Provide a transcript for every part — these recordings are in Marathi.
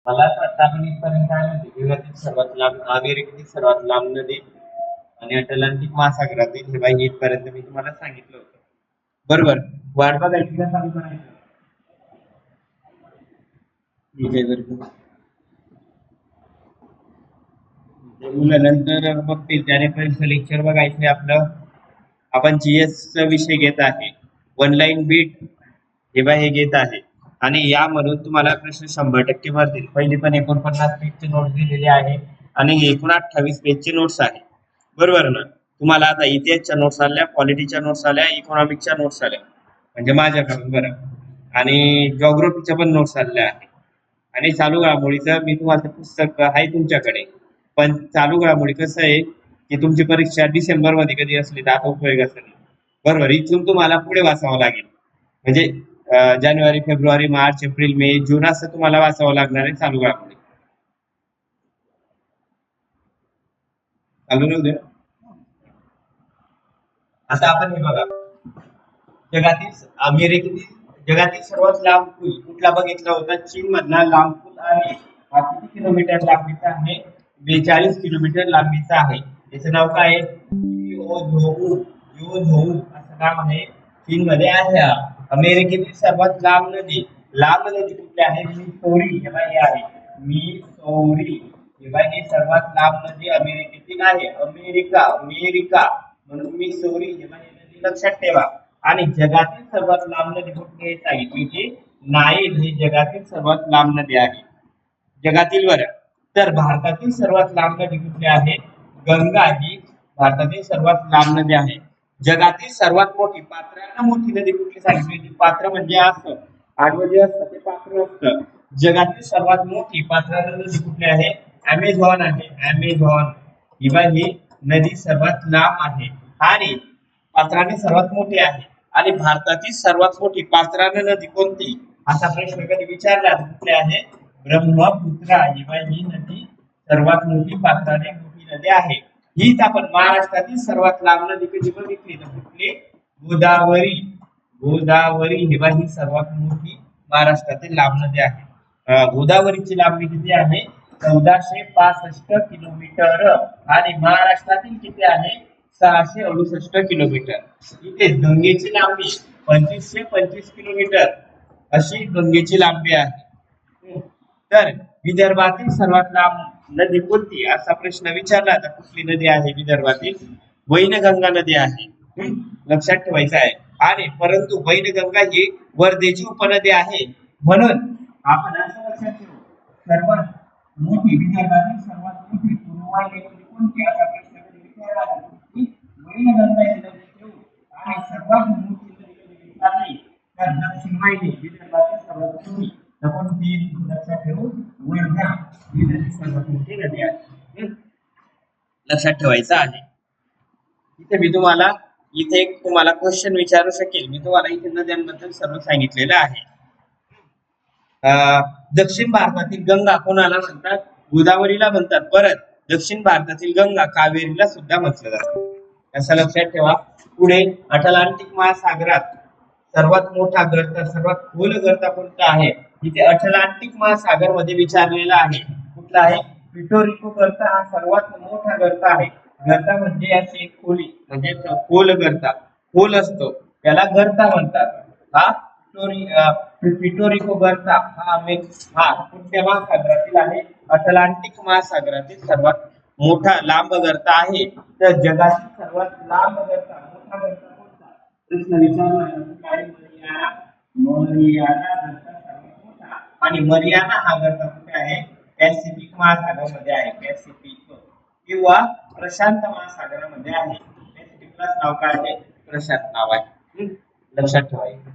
मला असं वाटतं आपण इथपर्यंत काय म्हणते जगातील सर्वात लांब अमेरिकेतील सर्वात लांब नदी आणि अटलांटिक महासागरातील हे बाई इथपर्यंत मी तुम्हाला सांगितलं होतं. बरोबर. वाट बघायची का चालू करायचं? ठीक आहे बरं. ते मुलं नंतर बघतील त्याने पण लेक्चर बघायचंय आपलं. आपण जीएस चा विषय घेत आहे. वन लाईन बीट हे बा हे घेत आहे. आणि यामधून तुम्हाला प्रश्न 100% भरतील. पहिली पण 49 पेजची नोट्स दिलेली आहे आणि एकूण 28 पेजची नोट्स आहे. बरोबर ना? तुम्हाला आता इतिहासच्या नोट्स आल्या, पॉलिटीच्या नोट्स आल्या, इकॉनॉमिकच्या नोट्स आल्या. म्हणजे माझ्याकडून बरं. आणि जॉग्राफीच्या पण नोट्स आलेल्या आहेत. आणि चालू घडामोडीचं मी तुम्हाला ते पुस्तक आहे तुमच्याकडे. पण चालू घडामोडी कसं आहे की तुमची परीक्षा डिसेंबर मध्ये कधी असली तर आता उपयोगाचं नाही. बरोबर. इथून तुम्हाला पुढे वाचावं लागेल. म्हणजे जानेवारी, फेब्रुवारी, मार्च, एप्रिल, मे, जून असं तुम्हाला वाचावं लागणार आहे चालू घडामोडी. चालू राहू दे. आता आपण हे बघा, जगातील जगातील सर्वात लांब पूल कुठला बघितला होता? चीन मधला लांब पूल आहे. हा किती किलोमीटर लांबीचा आहे? 42 किलोमीटर लांबीचा आहे. याचं नाव काय आहे? योझोऊ असं नाव आहे. चीन मध्ये आहे हा. अमेरिकेतील सर्वात लांब नदी कुठली आहे? मिसौरी हे बाई आहे. मिसौरी हे बाई ही सर्वात लांब नदी अमेरिकेतील आहे. अमेरिका म्हणून मिसौरी हे बाई नदी लक्षात ठेवा. आणि जगातील सर्वात लांब नदी कुठली आहे सांगितली की नाईल ही जगातील सर्वात लांब नदी आहे. जगातील बरं. तर भारतातील सर्वात लांब नदी कुठली आहे? गंगा ही भारतातील सर्वात लांब नदी आहे. जगातील सर्वात मोठी पात्रांना मोठी नदी कुठली सांगितली होती? पात्र म्हणजे असं आडवं जे असतं ते पात्र असतं. जगातील सर्वात मोठी पात्रांना नदी कुठली आहे? अमेझॉन आहे. अमेझॉन ही नदी सर्वात लांब आहे आणि पात्राने सर्वात मोठी आहे. आणि भारतातील सर्वात मोठी पात्राने नदी कोणती असा प्रश्न कधी विचारला तर कुठली आहे? ब्रह्मपुत्रा ही नदी सर्वात मोठी पात्राने मोठी नदी आहे. हीच आपण महाराष्ट्रातील सर्वात लांब नदी कधी बघितली तर कुठली? गोदावरी. गोदावरी ही सर्वात मोठी महाराष्ट्रातील लांब नदी आहे. गोदावरीची लांबी किती आहे? 1465 किलोमीटर आणि महाराष्ट्रातील किती आहे? 668 किलोमीटर. इथे गंगेची लांबी 2525 किलोमीटर अशी गंगेची लांबी आहे. तर विदर्भातील सर्वात लांब नदी कोणती असा प्रश्न विचारला तर कुठली नदी आहे विदर्भातील? वैनगंगा नदी आहे. लक्षात ठेवायचं आहे. आणि परंतु वैनगंगा ही वर्धेची उपनदी आहे. म्हणून आपण असं लक्षात ठेवू, सर्वात मोठी विदर्भातील सर्वात मोठी पूर्ववाहिनी नदी कोणती असा प्रश्न कधी विचारला तर कुठली? वैनगंगा ही नदी ठेवू. आणि सर्वात मोठी नदी कधी विचारली तर दक्षिण वाहिनी विदर्भातील सर्वात मोठी कोणती लक्षात ठेवू? वर्धा ही नदी सर्वात मोठी नदी आहे. लक्षात ठेवायचं आहे. इथे एक तुम्हाला क्वेश्चन विचारू शकेल. मी तुम्हाला इथे नद्यांबद्दल सर्व सांगितलेलं आहे. दक्षिण भारतातील गंगा कोणाला म्हणतात? गोदावरीला म्हणतात. परत दक्षिण भारतातील गंगा कावेरीला सुद्धा म्हटलं जातं. असं लक्षात ठेवा. पुढे अटलांटिक महासागरात सर्वात मोठा गर्त सर्वात खोल गर्त कोणता आहे? इथे अटलांटिक महासागर मध्ये विचारलेला आहे. कुठला आहे? पिटोरिको गर्त हा सर्वात मोठा गर्त आहे. गर्त म्हणजे अशी खोली म्हणजे खोल गर्ता खोल असतो त्याला गर्ता म्हणतात. हा पिटोरिको गर्ता हा कुठल्या महासागरातील आहे? अटलांटिक महासागरातील सर्वात मोठा लांब गर्ता आहे. तर जगातील सर्वात लांब गर्ता मोठा गर्ता कोणता प्रश्न विचारला? मरियाना गर्ता सर्वात मोठा. आणि मरियाना हा गर्ता कुठे आहे? पॅसिफिक महासागरामध्ये आहे. पॅसिफिक किंवा प्रशांत महासागरामध्ये आहे. पॅसिफिकलाच नाव काय आहे? प्रशांत नाव आहे. लक्षात ठेवायचं.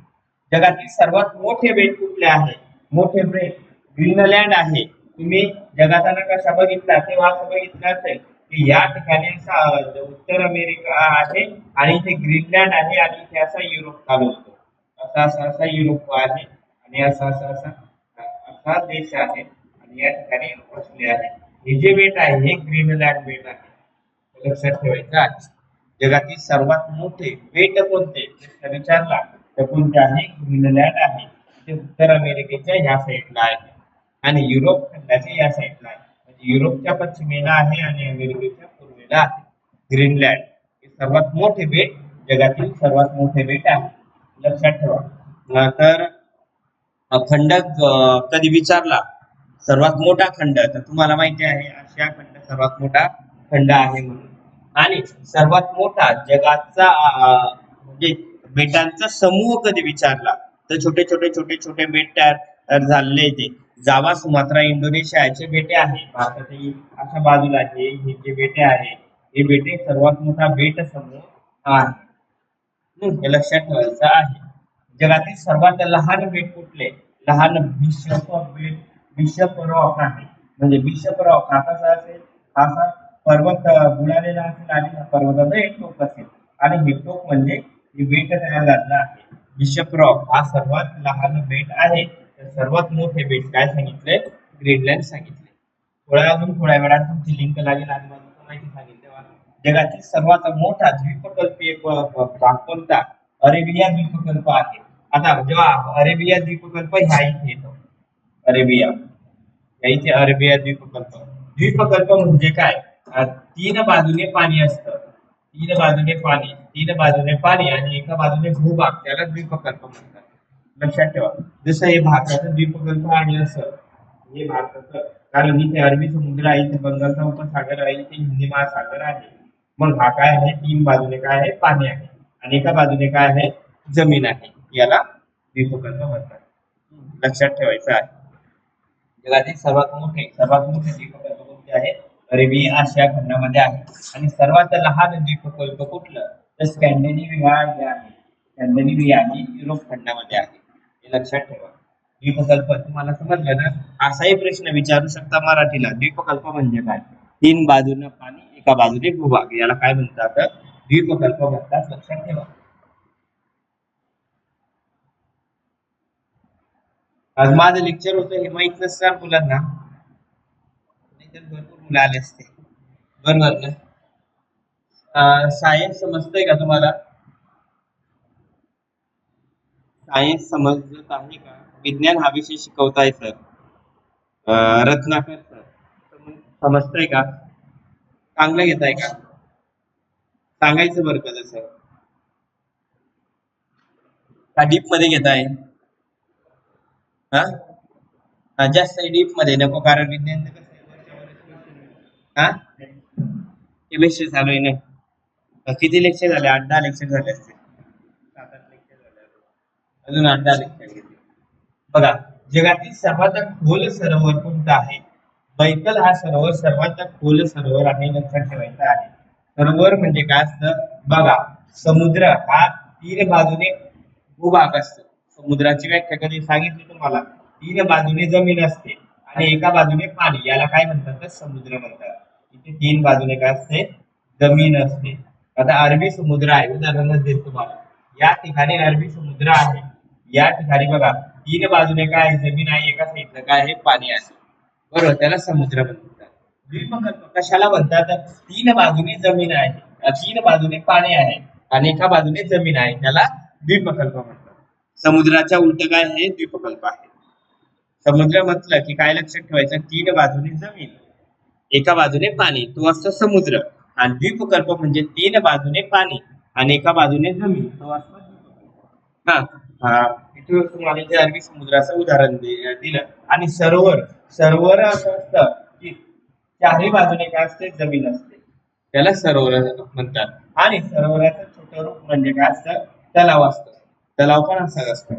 जगातील सर्वात मोठे बेट कुठले आहे? मोठे बेट ग्रीनलँड आहे. तुम्ही जगाचा नकाशा बघितला तेव्हा असं बघितलं असेल की या ठिकाणी उत्तर अमेरिका आहे आणि इथे ग्रीनलँड आहे आणि इथे असा युरोप चालू असतो. असा युरोप आहे आणि असा देश आहे आणि या ठिकाणी ऑस्ट्रेलिया आहे. हे जे बेट आहे हे ग्रीनलँड बेट आहे. लक्षात ठेवायचं आहे. जगातील सर्वात मोठे बेट कोणते प्रश्न विचारला तर कोणते आहे? ग्रीनलँड आहे. ते उत्तर अमेरिकेच्या ह्या साईडला आहे. आणि युरोप खंडाच्या या साईडला आहे. म्हणजे युरोपच्या पश्चिमेला आहे आणि अमेरिकेच्या पूर्वेला आहे. ग्रीनलँड हे सर्वात मोठे बेट, जगातील सर्वात मोठे बेट आहे, लक्षात ठेवा. तर खंड कधी विचारला सर्वात मोठा खंड, तर तुम्हाला माहिती आहे आशिया खंड सर्वात मोठा खंड आहे म्हणून. आणि सर्वात मोठा जगाचा म्हणजे बेटांचा समूह कधी विचारला, तर छोटे छोटे छोटे छोटे बेट तयार झालेले ते जावा, सुमात्रा, इंडोनेशिया याचे बेटे आहे. भारतातील अशा बाजूला हे जे बेटे आहे, हे बेटे सर्वात मोठा बेट समूह आहे. हे लक्षात ठेवायचं आहे. जगातील सर्वात लहान बेट कुठले? लहान बिशप बेट, बिशप रॉक आहे. म्हणजे बिशप रॉक हा कसा असेल, हा असा पर्वत बुडालेला असेल आणि पर्वताचं एक टोक असेल आणि हे टोक म्हणजे हे बेट तयार झालेलं आहे. बिशप रॉक हा सर्वात लहान बेट आहे. तर सर्वात मोठे बेट काय सांगितले? ग्रीनलँड सांगितले. थोड्या वेळात तुमची लिंक लागेल आणि माहिती सांगितली. जगातील सर्वात मोठा द्वीपकल्पीय भाग कोणता? अरेबिया द्वीपकल्प आहे. आता जेव्हा अरेबिया द्वीपकल्प ह्या इथे येतो, अरेबिया या इथे अरेबिया द्वीपकल्प. द्वीपकल्प म्हणजे काय? तीन बाजूने पाणी असतं, तीन बाजूने पाणी आणि एका बाजूने भूभाग, त्याला द्वीपकल्प म्हणतात. लक्षात ठेवा. जसं हे भारताचं द्वीपकल्प आहे असं हे भारताचं, कारण इथे अरबी समुद्र आहे, इथे बंगालचा उपसागर आहे, इथे हिंदी महासागर आहे. मग हा काय आहे? तीन बाजूने काय आहे? पाणी आहे आणि एका बाजूने काय आहे? जमीन आहे. याला द्वीपकल्प म्हणतात. लक्षात ठेवायचं आहे. जगातील सर्वात मोठे द्वीपकल्प कोणते आहे? अरेबिया आशिया खंडामध्ये आहे. आणि सर्वात लहान द्वीपकल्प कुठलं? तर स्कॅन्डिनेव्हिया आहे. स्कॅन्डिनेव्हिया ही युरोप खंडामध्ये आहे. हे लक्षात ठेवा. द्वीपकल्प तुम्हाला समजलं ना? असाही प्रश्न विचारू शकता मराठीला. द्वीपकल्प म्हणजे काय? तीन बाजूने पाणी, एका बाजूने भूभाग, याला काय म्हणतात? द्वीपकल्प म्हणतात. लक्षात ठेवा. आज माझं लेक्चर होतं हे माहित नसणार मुलांना, नाहीतर भरपूर मुलं आले असते. बरोबर ना? सायन्स समजतंय का तुम्हाला? सायन्स समजत आहे का? विज्ञान हा विषय शिकवताय सर, रत्नाकर सर. समजतंय का? चांगलं घेताय का? सांगायचं बरं का तसं. का डीप मध्ये घेताय? हा, जास्त डीप मध्ये नको, कारण विज्ञान हा केमिस्ट्री चालू आहे ना. किती लेक्चर झाले? 8-10 लेक्चर झाले असते, 7-8 लेक्चर झाले, अजून 8-10 लेक्चर घेतले. बघा, जगातील सर्वात खोल सरोवर कोणतं आहे? बैकल हा सरोवर सर्वात खोल सरोवर आहे. लक्षात ठेवायचं आहे. सरोवर म्हणजे काय असतं? बघा, समुद्र हा तीन बाजूने भूभाग असतो. समुद्राची व्याख्या कधी सांगितली तुम्हाला? तीन बाजूने जमीन असते आणि एका बाजूने पाणी, याला काय म्हणतात? तर समुद्र म्हणतात. इथे तीन बाजूने काय असते? जमीन असते. आता अरबी समुद्र आहे, उदाहरणच देतो तुम्हाला. या ठिकाणी अरबी समुद्र आहे. या ठिकाणी बघा, तीन बाजूने काय जमीन आहे, एका साईडला काय आहे? पाणी आहे. बरोबर, त्याला समुद्र म्हणतात. द्वीपकल्प कशाला म्हणतात? तीन बाजूने जमीन आहे, तीन बाजूने पाणी आहे आणि एका बाजूने जमीन आहे, त्याला द्वीपकल्प म्हणतात. समुद्राच्या उलट काय आहे? द्वीपकल्प आहे. समुद्र म्हटलं की काय लक्षात ठेवायचं? तीन बाजूने जमीन, एका बाजूने पाणी, तो असतो समुद्र. आणि द्वीपकल्प म्हणजे तीन बाजूने पाणी आणि एका बाजूने जमीन, तो असतो द्वीपकल्प. हा, इथे तुम्हाला इथे अरबी समुद्राचं उदाहरण दिलं. आणि सरोवर, सरोवर असं असतं की चारही बाजूने काय असते? जमीन असते, त्याला सरोवर म्हणतात. आणि सरोवराचं छोटं रूप म्हणजे काय असतं? तलाव असतं. तलाव पण असा असतो.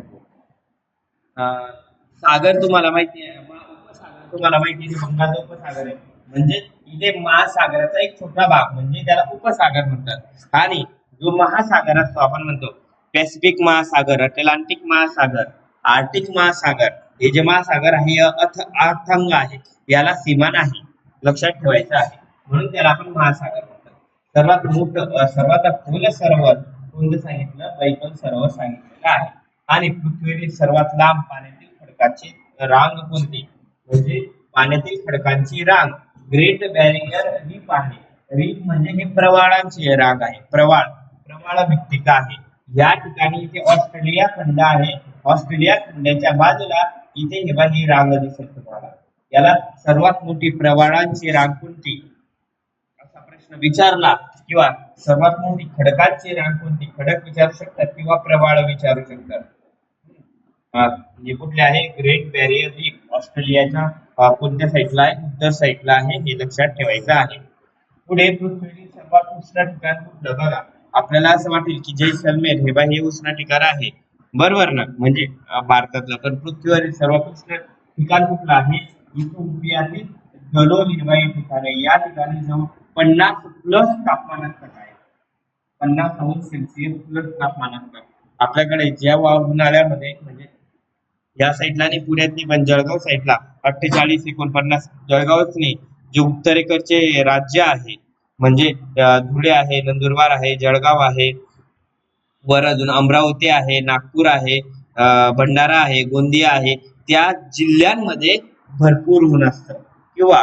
सागर तुम्हाला माहिती आहे, उपसागर तुम्हाला माहिती आहे, बंगालचा उपसागर आहे. म्हणजे इथे महासागराचा एक छोटा भाग, म्हणजे त्याला उपसागर म्हणतात. आणि जो महासागर असतो, आपण म्हणतो पॅसिफिक महासागर, अटलांटिक महासागर, आर्टिक महासागर, हे जे महासागर आहे अथांग आहे, याला सीमा नाही. लक्षात ठेवायचं आहे. म्हणून त्याला आपण महासागर म्हणतात. सर्वात मोठं सर्वात खोल सरोवर कोणतं सांगितलं? बैकल सरोवर सांगितलेलं आहे. आणि पृथ्वीवरील सर्वात लांब पाण्यातील खडकाची रांग कोणती? म्हणजे पाण्यातील खडकांची रांग ग्रेट बॅरियर रीफ आहे. रीफ म्हणजे हे प्रवाळांची रांग आहे. प्रवाळ भित्तिका आहे. या ठिकाणी इथे ऑस्ट्रेलिया खंड आहे. ऑस्ट्रेलिया खंडाच्या बाजूला इथे हे बघा ही रांग दिसेल तुम्हाला, याला सर्वात मोठी प्रवाळांची रांग कोणती असा प्रश्न विचारला किंवा सर्वात मोठी खडकांची रांग कोणती, खडक विचारू शकतात किंवा प्रवाळ विचारू शकतात. म्हणजे कुठले आहे, ग्रेट बॅरियर रीफ ऑस्ट्रेलियाच्या कोणत्या साईडला आहे, उत्तर साईडला आहे, हे लक्षात ठेवायचं आहे. पुढे पृथ्वीतील सर्वात उष्ण ठिकाण कुठलं बघा, आपल्याला असं वाटेल की जैसलमेर हे बा हे उष्ण ठिकाण आहे, बरोबर ना, म्हणजे भारतातलं, पण पृथ्वीवरील सर्वात उष्ण ठिकाण कुठलं आहे, इथिओपियातील जलोल हे बा हे ठिकाण आहे. या ठिकाणी जवळ 50+ तापमान असतं, काय 50°C प्लस तापमान असतं. आपल्याकडे जेव्हा उन्हाळ्यामध्ये म्हणजे या साईडला नाही, पुण्यात नाही, पण जळगाव साईडला 48 49, जळगावच नाही, जे उत्तरेकडचे राज्य आहे म्हणजे धुळे आहे, नंदुरबार आहे, जळगाव आहे, वर अजून अमरावती आहे, नागपूर आहे, भंडारा आहे, गोंदिया आहे, त्या जिल्ह्यांमध्ये भरपूर ऊन असतं. किंवा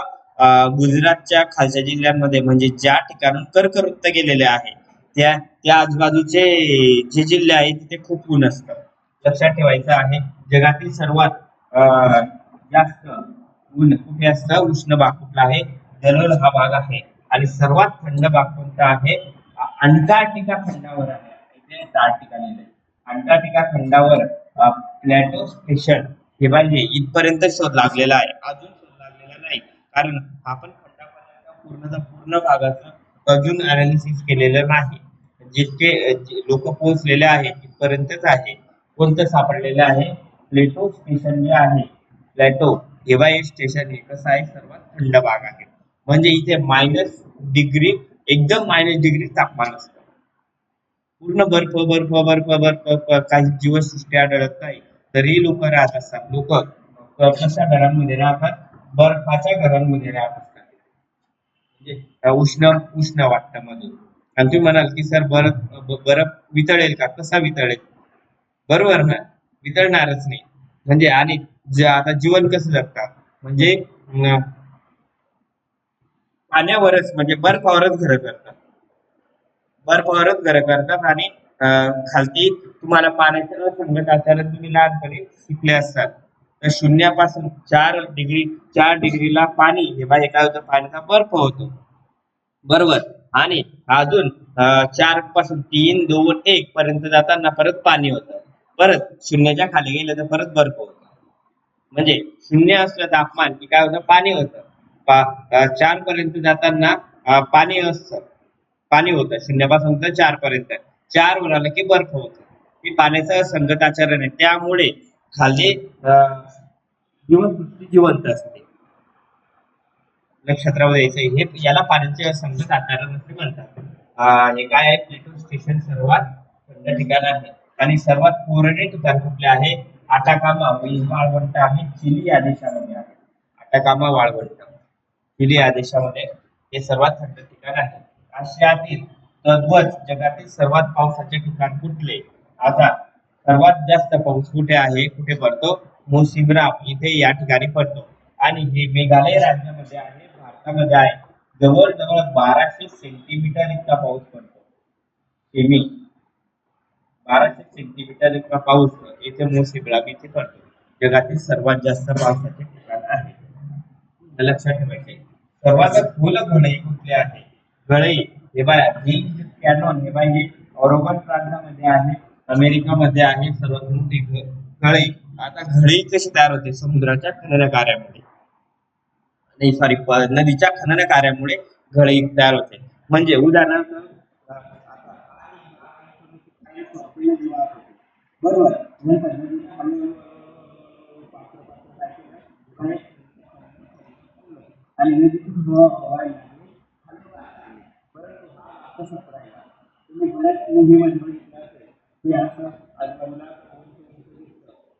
गुजरातच्या खालच्या जिल्ह्यांमध्ये म्हणजे ज्या ठिकाणून कर्कवृत्त गेलेले आहे त्या त्या आजूबाजूचे जे जिल्हे आहेत तिथे खूप ऊन असतं. लक्षात ठेवायचं आहे. जगातील सर्वात जास्त ऊन कुठे असतं, उष्ण भाग कुठला आहे, जलोल हा भाग आहे. आणि सर्वात थंड भाग कोणता आहे, अंटार्क्टिका खंडावर आहे. इथे अंटार्क्टिका लिहिलंय. अंटार्क्टिका खंडावर प्लॅटो स्टेशन हे पाहिजे इथपर्यंत शोध लागलेला आहे, अजून शोध लागलेला नाही, कारण आपण खंडापर्यंत पूर्ण भागाचं अजून अनालिसिस केलेलं नाही. जितके लोक पोहोचलेले आहेत तिथपर्यंतच आहे. कोणतं सापडलेलं आहे, प्लेटो स्टेशन जे आहे, प्लॅटो हेवा हे स्टेशन हे कसं आहे, सर्वात थंड भाग आहे. म्हणजे इथे -डिग्री एकदम -डिग्री तापमान असतं, पूर्ण बर्फ बर्फ बर्फ बर्फ, काही जीवसृष्टी आढळत नाही, तरी लोक राहत असतात. लोक कशा घरांमध्ये राहतात, बर्फाच्या घरांमध्ये राहत असतात. म्हणजे उष्ण उष्ण वाटतं मधून. आणि तुम्ही म्हणाल की सर बर्फ वितळेल का, कसा वितळेल, बरोबर ना, वितळणारच नाही. म्हणजे आणि आता जीवन कसं जगतात, म्हणजे पाण्यावरच म्हणजे बर्फावरच घरं करतात, बर्फावरच घरं करतात. आणि खालती तुम्हाला पाण्याच्या संगत आचारण तुम्ही लहानपणी शिकले असतात. तर शून्यापासून 4 डिग्रीला पाणी हे बाहेर काय होतं, पाण्याचा बर्फ होतो, बरोबर. आणि अजून 4 पासून 3 2 1 पर्यंत जाताना परत पाणी होतं, परत शून्याच्या खाली गेलं तर परत बर्फ होतं. म्हणजे शून्य असलं तापमान की काय होतं, पाणी होतं. 4 पर्यंत जाताना पाणी असतं, पाणी होतं शून्यापासून तर 4 पर्यंत. 4 वर आलं की बर्फ होतं. हे पाण्याचं संगत आचरण आहे, त्यामुळे खाली जीवनसृष्टी जिवंत असते. लक्षात राहू द्यायचं, हे याला पाण्याचे संगत आचरण असे म्हणतात. हे काय आहे, प्लेटो स्टेशन सर्वात थंड ठिकाण आहे. आणि सर्वात कोरडे ठिकाण कुठले आहे, आटाकामा वाळवंट आहे, चिली या देशामध्ये आहे. आटाकामा वाळवंट चिली या देशामध्ये हे सर्वात थंड ठिकाण आहे. आशियातील तद्वत जगातील सर्वात पावसाचे ठिकाण कुठले, आता सर्वात जास्त पाऊस कुठे आहे, कुठे पडतो, मोसिनराम इथे या ठिकाणी पडतो. आणि हे मेघालय राज्यामध्ये आहे, भारतामध्ये आहे. जवळजवळ 1200 सेंटीमीटर इतका पाऊस पडतो. 1200 सेंटीमीटर इतका पाऊस इथे मोसिनराम इथे पडतो. जगातील सर्वात जास्त पावसाचे ठिकाण आहे, लक्षात ठेवायचे. सर्वात खोल घडई कुठले आहे, घडई हे बाय कॅनॉन हे बाय हे ऑरेगॉन प्रांतामध्ये आहे, अमेरिकामध्ये आहे सर्वात मोठी घडई. आता घडई कशी तयार होते, समुद्राच्या खनन कार्यामुळे, नाही सॉरी नदीच्या खनन कार्यामुळे घडई तयार होते. म्हणजे उदाहरणार्थ बरोबर, आणि तुम्ही बऱ्याच मूवीमध्ये बघितलं असेल की असं आजूबाजूला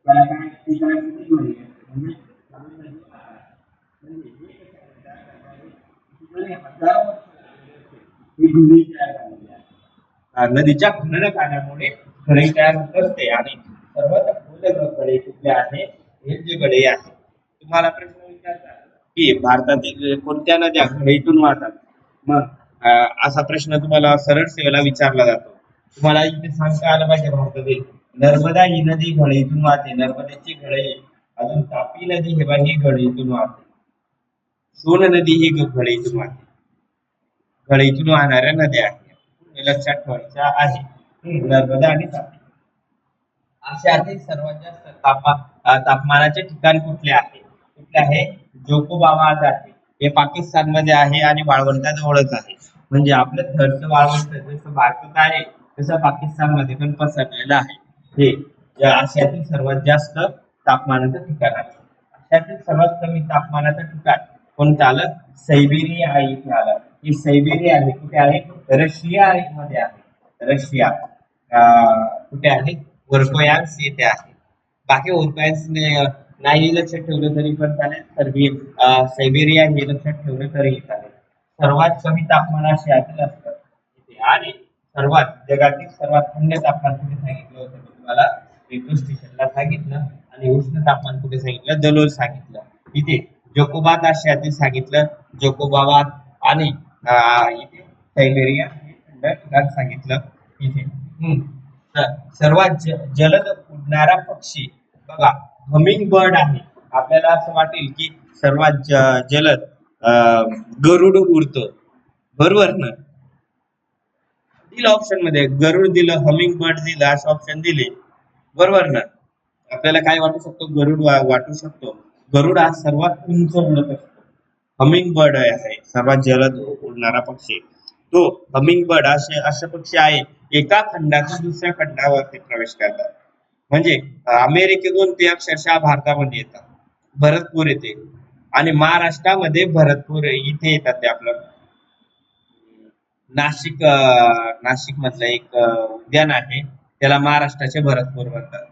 त्याला काय ते काय म्हणजे नदीच्या खनन कार्यामुळे घडई तयार होत असते. आणि सर्वात खोल घडई कुठले आहे, हे जे घडई आहे. तुम्हाला प्रश्न विचारतात की भारतातील कोणत्या नद्या घडईतून वाहतात, मग असा प्रश्न तुम्हाला सरळ सेवेला विचारला जातो. तुम्हाला इथे सांगता आलं पाहिजे, भारतातील नर्मदा ही नदी घडईतून वाहते, नर्मदेची घडई अजून तापी नदी हे बघा ही घडीतून वाहते. सोन नदी ही घडीतून वाहते. घडीतून वाहणाऱ्या नद्या आहेत, हे लक्षात ठेवायच्या आहे. नर्मदा आणि तापी. आशियातील सर्वात जास्त तापमानाचे ठिकाण कुठले आहे? कुठले आहे? जोकोबावाद आहे. हे पाकिस्तान मध्ये आहे आणि वाळवंटाजवळच आहे. म्हणजे आपलं थरचं वाळवंट जसं भारतात आहे तसं पाकिस्तान मध्ये पण पसरलेलं आहे. हे या आशियातील सर्वात जास्त तापमानाचं ठिकाण आहे. आशियातील सर्वात कमी तापमानाचं ठिकाण कोणतं आलं? सायबेरिया इथे आलं. ही सायबेरिया आहे कुठे आहे? रशिया मध्ये आहे. रशिया कुठे आहे? वर्कोयांस येथे आहे. बाकी वर्कोयांस नाही लक्षात ठेवलं तरी पण चालेल. सायबेरिया हे लक्षात ठेवलं तरी चालेल. सर्वात कमी तापमान आशियातील असतं इथे. आणि जगातील सर्वात थंड तापमान कुठे सांगितलं होतं तुम्हाला? मेट्रो स्टेशनला सांगितलं. आणि उष्ण तापमान कुठे सांगितलं? दलोल सांगितलं. इथे जोकोबाद आशियातील सांगितलं, जोकोबावाद. आणि इथे सायबेरिया हे थंड ठिकाण सांगितलं इथे. सर्वात जलद उडणारा पक्षी बघा हमिंग बर्ड आहे. आपल्याला असं वाटेल की सर्वात जलद गरुड उडतं, बरोबर ना? दिलं ऑप्शन मध्ये गरुड दिलं, हमिंग बर्ड दिलं, असं ऑप्शन दिले, बरोबर ना? आपल्याला काय वाटू शकतो? गरुड वाटू शकतो. गरुड हा सर्वात उंच उडत असतो. हमिंग बर्ड आहे सर्वात जलद उडणारा पक्षी. तो हमिंग बर्ड असे पक्षी आहे एका खंडातून दुसऱ्या खंडावरती प्रवेश करतात. म्हणजे अमेरिकेतून ते अक्षरशः भारतामध्ये येतात. भरतपूर येते आणि महाराष्ट्रामध्ये भरतपूर इथे येतात. ते आपलं नाशिक मधलं एक उद्यान आहे, त्याला महाराष्ट्राचे भरतपूर म्हणतात.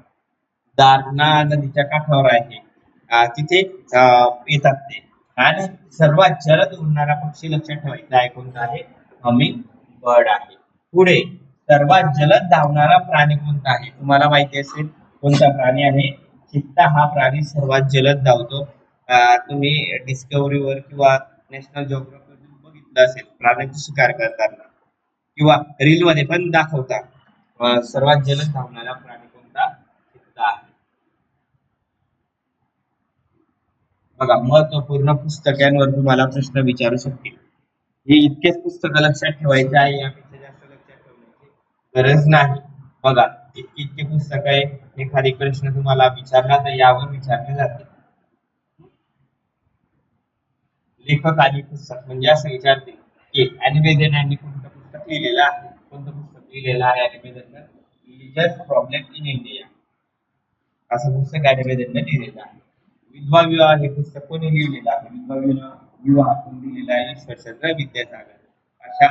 दारणा नदीच्या काठावर आहे, तिथे येतात ते. आणि सर्वात जलद उडणारा पक्षी लक्षात ठेवायचा आहे कोणता आहे? हमिंग बर्ड आहे. पुढे सर्वात जलद धावणारा प्राणी कोणता आहे? तुम्हाला माहिती असेल कोणता प्राणी आहे? चित्ता हा प्राणी सर्वात जलद धावतो. तुम्ही डिस्कवरीवर किंवा नॅशनल जिओग्राफीवर बघितलं असेल प्राण्यांची शिकार करताना, किंवा रील मध्ये पण दाखवतात. सर्वात जलद धावणारा प्राणी कोणता? चित्ता आहे. बघा महत्वपूर्ण पुस्तकांवर तुम्हाला प्रश्न विचारू शकतील. हे इतकेच पुस्तकं लक्षात ठेवायचे आहे, यापेक्षा जास्त लक्षात ठेवण्याची गरज नाही. बघा इतके पुस्तक आहे. एखादी प्रश्न तुम्हाला विचारला तर यावर विचारले जाते. लेखक आणि पुस्तक म्हणजे असं विचारते की ॲनिबेझन यांनी कोणतं पुस्तक लिहिलेलं आहे? कोणतं पुस्तक लिहिलेलं आहे ॲनिबेझननं? रिलीजियस प्रॉब्लेम इन इंडिया असं पुस्तक ॲनिबेझननं लिहिलेलं आहे. विधवा विवाह हे पुस्तक कोणी लिहिलेलं आहे? विधवा विवाह कोण लिहिलेला आहे? ईश्वरचंद्र विद्यासागर.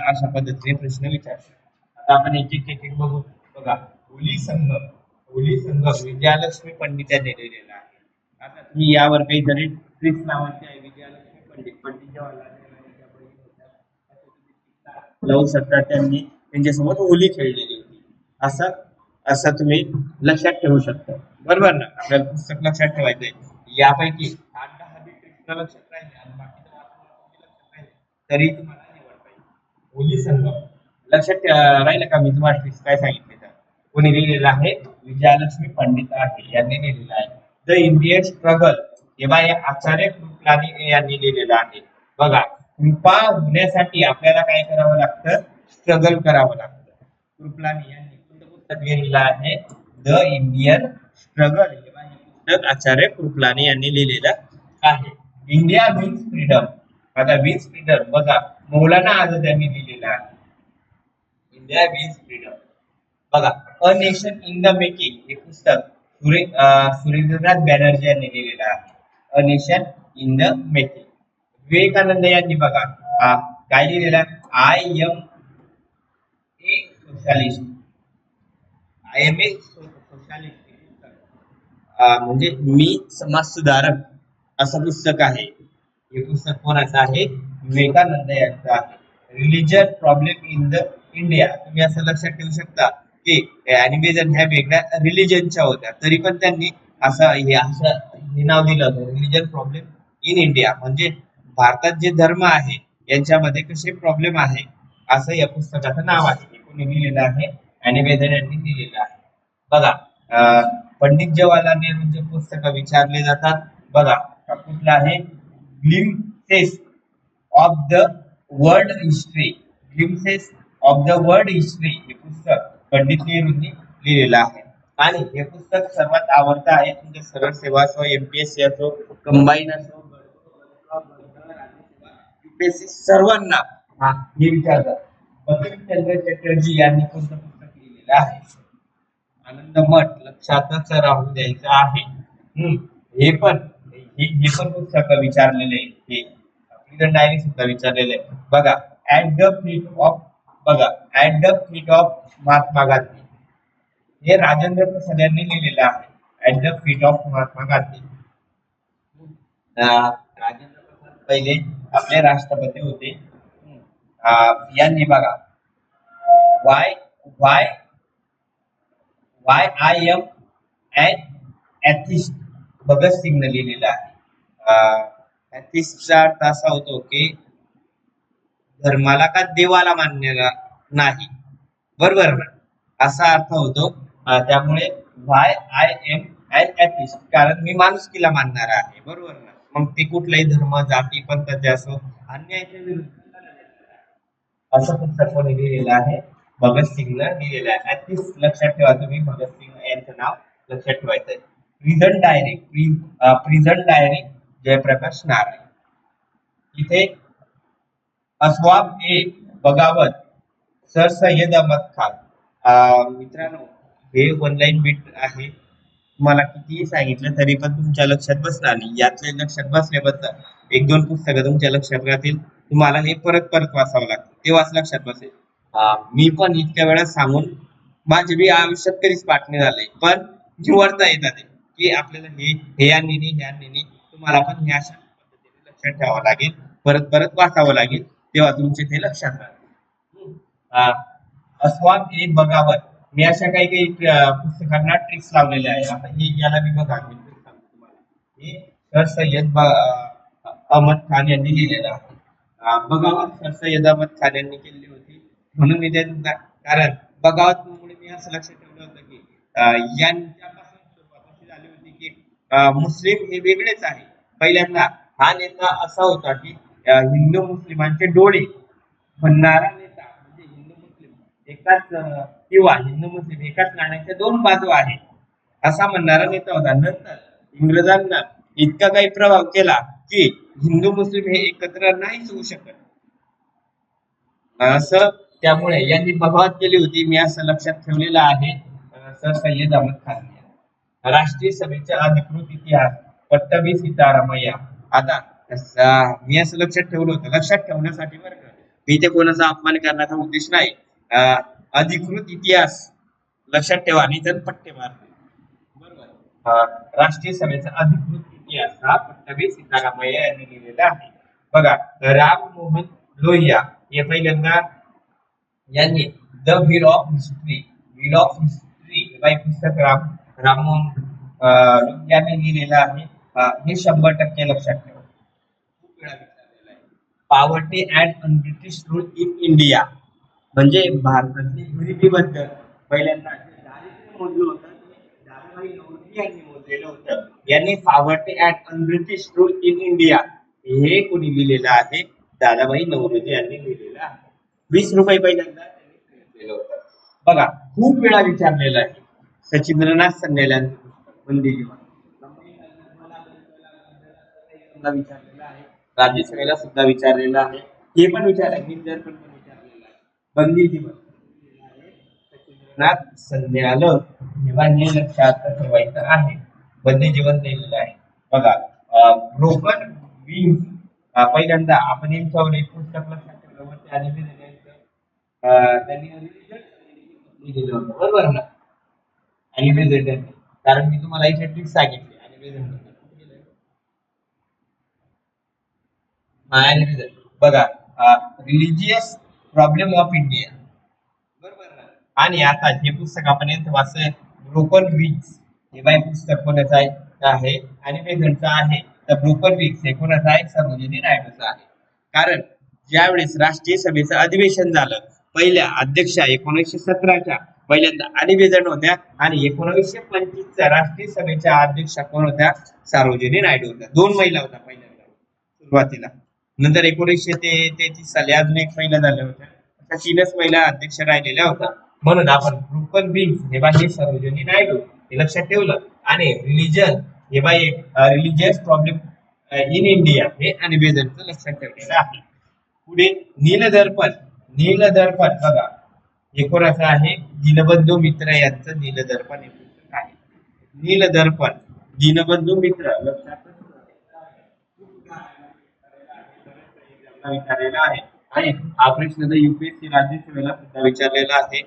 अशा पद्धतीने प्रश्न विचारतात. आता आपण एक बघू. बघा होली संघ विजयालक्ष्मी पंडित यांनी लिहिलेला आहे. आता तुम्ही यावर काहीतरी ट्रिक्स नावाची आहे, विजयालक्ष्मी पंडित जवाहरलाल नेहरू लावू शकता. त्यांनी त्यांच्यासोबत होली खेळलेली होती, असं तुम्ही लक्षात ठेवू शकता, बरोबर ना? आपल्याला पुस्तक लक्षात ठेवायचंय. यापैकी 8-10 ट्रिक्स लक्षात राहिले आणि बाकीचं लक्षात राहिले तरी तुम्हाला निवड पाहिजे. होली संघ लक्षात राहिलं का? मी तुम्हाला ट्रिक्स काय सांगितले? कोणी लिहिलेलं आहे? विजयालक्ष्मी पंडित आहे यांनी लिहिलेलं आहे. द इंडियन स्ट्रगल हे बा आचार्य कृपलानी यांनी लिहिलेलं आहे. बघा कृपा होण्यासाठी आपल्याला काय करावं लागतं? स्ट्रगल करावं लागतं. कृपलानी यांनी कोणतं पुस्तक लिहिलेलं आहे? द इंडियन स्ट्रगल हे पुस्तक आचार्य कृपलानी यांनी लिहिलेलं आहे. India wins freedom. आता विन्स फ्रीडम बघा मौलाना आझाद यांनी लिहिलेलं आहे. India wins freedom. बघा a nation in the making हे पुस्तक सुरेंद्रनाथ बॅनर्जी यांनी लिहिलेलं आहे. A nation in the making. Vivekananda यांनी बघा काय लिहिलेलं आहे? I am a socialist. I am a socialist म्हणजे मी समाज सुधारक असं पुस्तक आहे. हे पुस्तक कोणाचं आहे? विवेकानंद यांचं आहे. Religion problem in the India. तुम्ही असं लक्षात ठेवू शकता की ॲनिबेझन ह्या वेगळ्या रिलीजनच्या होत्या, तरी पण त्यांनी असं हे नाव दिलं होतं रिलीजियन प्रॉब्लेम इन इंडिया. म्हणजे भारतात जे धर्म आहे यांच्यामध्ये कसे प्रॉब्लेम आहे असं या पुस्तकाचं नाव आहे. कोणी लिहिलेलं आहे? ॲनिबेझन यांनी लिहिलेलं आहे. बघा पंडित जवाहरलाल नेहरूंचे पुस्तक विचारले जातात. बघा कुठलं आहे, glimpses of the world history. Glimpses of the world history हे पुस्तक पंडित नेहरूंनी लिहिलेलं आहे. आणि हे पुस्तक सर्वात आवडतं आहे तुमच्या सरळ सेवा असो, एमपीएससी असो, कंबाईन असो, युपीएससी सर्वांना हे विचारतात. बंकिमचंद्र चटर्जी यांनी कोणतं पुस्तक लिहिलेलं आहे? आनंद मठ लक्षातच राहू द्यायचं आहे. हे पण पुस्तक विचारलेले आहे. हे फ्रीडम डायरी सुद्धा विचारलेले आहे. बघा at the feet of Mahatma Gandhi हे राजेंद्र प्रसाद यांनी लिहिलेलं आहे. At the feet of Mahatma Gandhi. Rajendra Prasad पहिले आपले राष्ट्रपती होते. यांनी बघा why I am an atheist Bhagat सिंगने लिहिलेला आहे. एथिस्टचा अर्थ असा होतो की धर्माला का देवाला मान्य नाही, बरोबर ना, असा अर्थ होतो. त्यामुळे why I am an atheist, कारण मी माणुसकीला मानणार आहे, बरोबर ना. मग ते कुठलाही धर्म, जाती, पंथाचे असो, अन्यायाच्या विरुद्ध असं पुस्तक कोणी लिहिलेलं आहे? भगत सिंगनं लिहिलेलं आहे. एथिस्ट लक्षात ठेवा तुम्ही, भगत सिंग यांचं नाव लक्षात ठेवायचं. Prison diary Jayaprakash Narayan. इथे अस्वाब ए बगावत सर सय्यद अहमद खान. मित्रांनो हे ऑनलाईन बीट आहे. तुम्हाला कितीही सांगितलं तरी पण तुमच्या लक्षात बसणार नाही. यातले लक्षात बसल्याबद्दल एक दोन पुस्तकं तुमच्या लक्षात राहतील. तुम्हाला हे परत वाचावं लागतं, तेव्हाच लक्षात बसेल. मी पण इतक्या वेळा सांगून माझे बी आयुष्यात कधीच पाठ नाही झाले, पण निवडता येतात की आपल्याला हे यांनी तुम्हाला पण हे अशा पद्धतीने लक्षात ठेवावं लागेल, परत वाचावं लागेल, तेव्हा तुमचे ते लक्षात राहतील. अस्वाब ए बगावत मी अशा काही पुस्तकांना ट्रिक्स लावलेल्या आहे. आता हे याला मी बघा, मी सांगतो तुम्हाला, हे सर सय्यद अहमद खान यांनी लिहिलेलं आहे. बगावत सर सय्यद अहमद खान यांनी केलेली होती, म्हणून मी त्यांना, कारण बगावत मुळे मी असं लक्षात ठेवलं होतं की यांच्यापासून सुरुवात अशी झाली होती की मुस्लिम हे वेगळेच आहे. पहिल्यांदा हा नेता असा होता की हिंदू मुस्लिमांचे डोळे म्हणणारा नेता, म्हणजे हिंदू मुस्लिम एकाच किंवा हिंदू मुस्लिम एकाच नाण्याच्या दोन बाजू आहेत असा म्हणणारा नेता होता. नंतर इंग्रजांना इतका काही प्रभाव केला की हिंदू मुस्लिम हे एकत्र नाहीच होऊ शकत असं, त्यामुळे यांनी बगावत केली होती. मी असं लक्षात ठेवलेलं आहे. सर सय्यद अहमद खान. राष्ट्रीय सभेचा अधिकृत इतिहास पट्टभी सीतारामय्या. आता मी असं लक्षात ठेवलं होतं, लक्षात ठेवण्यासाठी बरं का, मी ते कोणाचा अपमान करण्याचा उद्देश नाही. अधिकृत इतिहास लक्षात ठेवा आणि तर पट्टे मारते, बरोबर. राष्ट्रीय सभेचा अधिकृत इतिहास हा पट्टभी सीतारामय्या यांनी लिहिलेला आहे. बघा राम मोहन लोहिया हे पहिल्यांदा यांनी द व्हील ऑफ हिस्ट्री हे पुस्तक राममोहन यांनी लिहिलेलं आहे. हे 100% लक्षात ठेवा, खूप वेळा विचारलेलं आहे. Poverty and un-British rule in India म्हणजे भारतातली गरिबीबद्दल पहिल्यांदा दारिद्र्य मोजलं होतं, दादाभाई नौरोजी यांनी मोजलेलं होतं. यांनी poverty and un-British rule in India हे कोणी लिहिलेलं आहे? दादाभाई नौरोजी यांनी लिहिलेलं आहे. 20 रुपये पहिल्यांदा त्यांनी लिहिलं होतं. बघा खूप वेळा विचारलेलं आहे. सचिंद्रनाथ सन्यालांचं पुस्तक बंदी जीवन विचारलेलं आहे. राज्यसभेला सुद्धा विचारलेलं आहे. हे पण विचारलं, निंदर पण विचारलेलं आहे. बंदी जीवन सचिंद्रनाथ सन्याल जेव्हा हे लक्षात ठेवायचं आहे. बंदी जीवन लिहिलेलं आहे. बघा ब्रोकन विंग्स पहिल्यांदा आपण यांच्यावर एक पुस्तक लक्षात ठेवलं होतं, त्यांनी लिहिलेलं होतं, बरोबर ना. अॅनिबेझेंटने, कारण मी तुम्हाला इथे ट्रिक सांगितली. अॅनिबेझेंट बघा रिलिजियस प्रॉब्लेम ऑफ इंडिया, बरोबर ना. आणि आता हे पुस्तक आपण यांचं वाचलं, ब्रोकन विंग्स हे बाय पुस्तक कोणाचं आहे? अॅनिबेझेंटचं आहे. तर ब्रोकन विंग्स हे कोणाचं आहे? सरोजिनी नायडूचं आहे. कारण ज्यावेळेस राष्ट्रीय सभेचं अधिवेशन झालं, पहिल्या अध्यक्षा 1917च्या पहिल्यांदा आणि बेझंट होत्या आणि 1925च्या राष्ट्रीय सभेच्या अध्यक्षा कोण होत्या? सरोजिनी नायडू होत्या. 2 महिला होत्या पहिल्यांदा सुरुवातीला. नंतर 1933 साली अजून एक महिला झाल्या होत्या. अशा 3च महिला अध्यक्ष राहिलेल्या होत्या. म्हणून आपण ग्रुपन बिंग हे बाई सरोजिनी नायडू हे लक्षात ठेवलं. आणि रिलीजन हे बाई रिलीजियस प्रॉब्लेम इन इंडिया हे आणि बेझंटचं लक्षात ठेवलेलं आहे. पुढे नीलदर्पण. नीलदर्पण बघा हे कोणाचं आहे? दीनबंधू मित्र यांचं नीलदर्पण हे पुस्तक आहे. नीलदर्पण दीनबंधू मित्र लक्षात विचारलेला आहे आणि हा प्रश्न तर युपीएससी राज्यसेवेला सुद्धा विचारलेला आहे.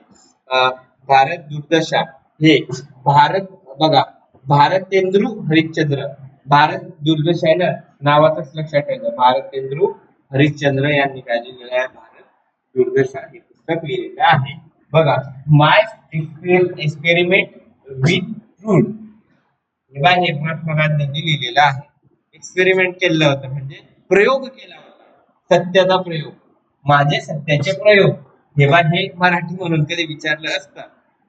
भारत दुर्दशा हे भारत बघा भारतेंद्रू हरिश्चंद्र भारत दुर्दशा आहे ना नावातच लक्षात ठेवायचं. भारतेंद्रू हरिश्चंद्र यांनी काय लिहिलेलं आहे? भारत दुर्दशा हे पुस्तक लिहिलेलं आहे. बघा माय एक्सपेरिमेंट विथ ट्रूथ हे महात्मा गांधींनी लिहिलेलं आहे. एक्सपेरिमेंट केलं होतं म्हणजे प्रयोग केला होता. सत्याचा प्रयोग माझे सत्याचे प्रयोग हे मराठी म्हणून कधी विचारलं असतं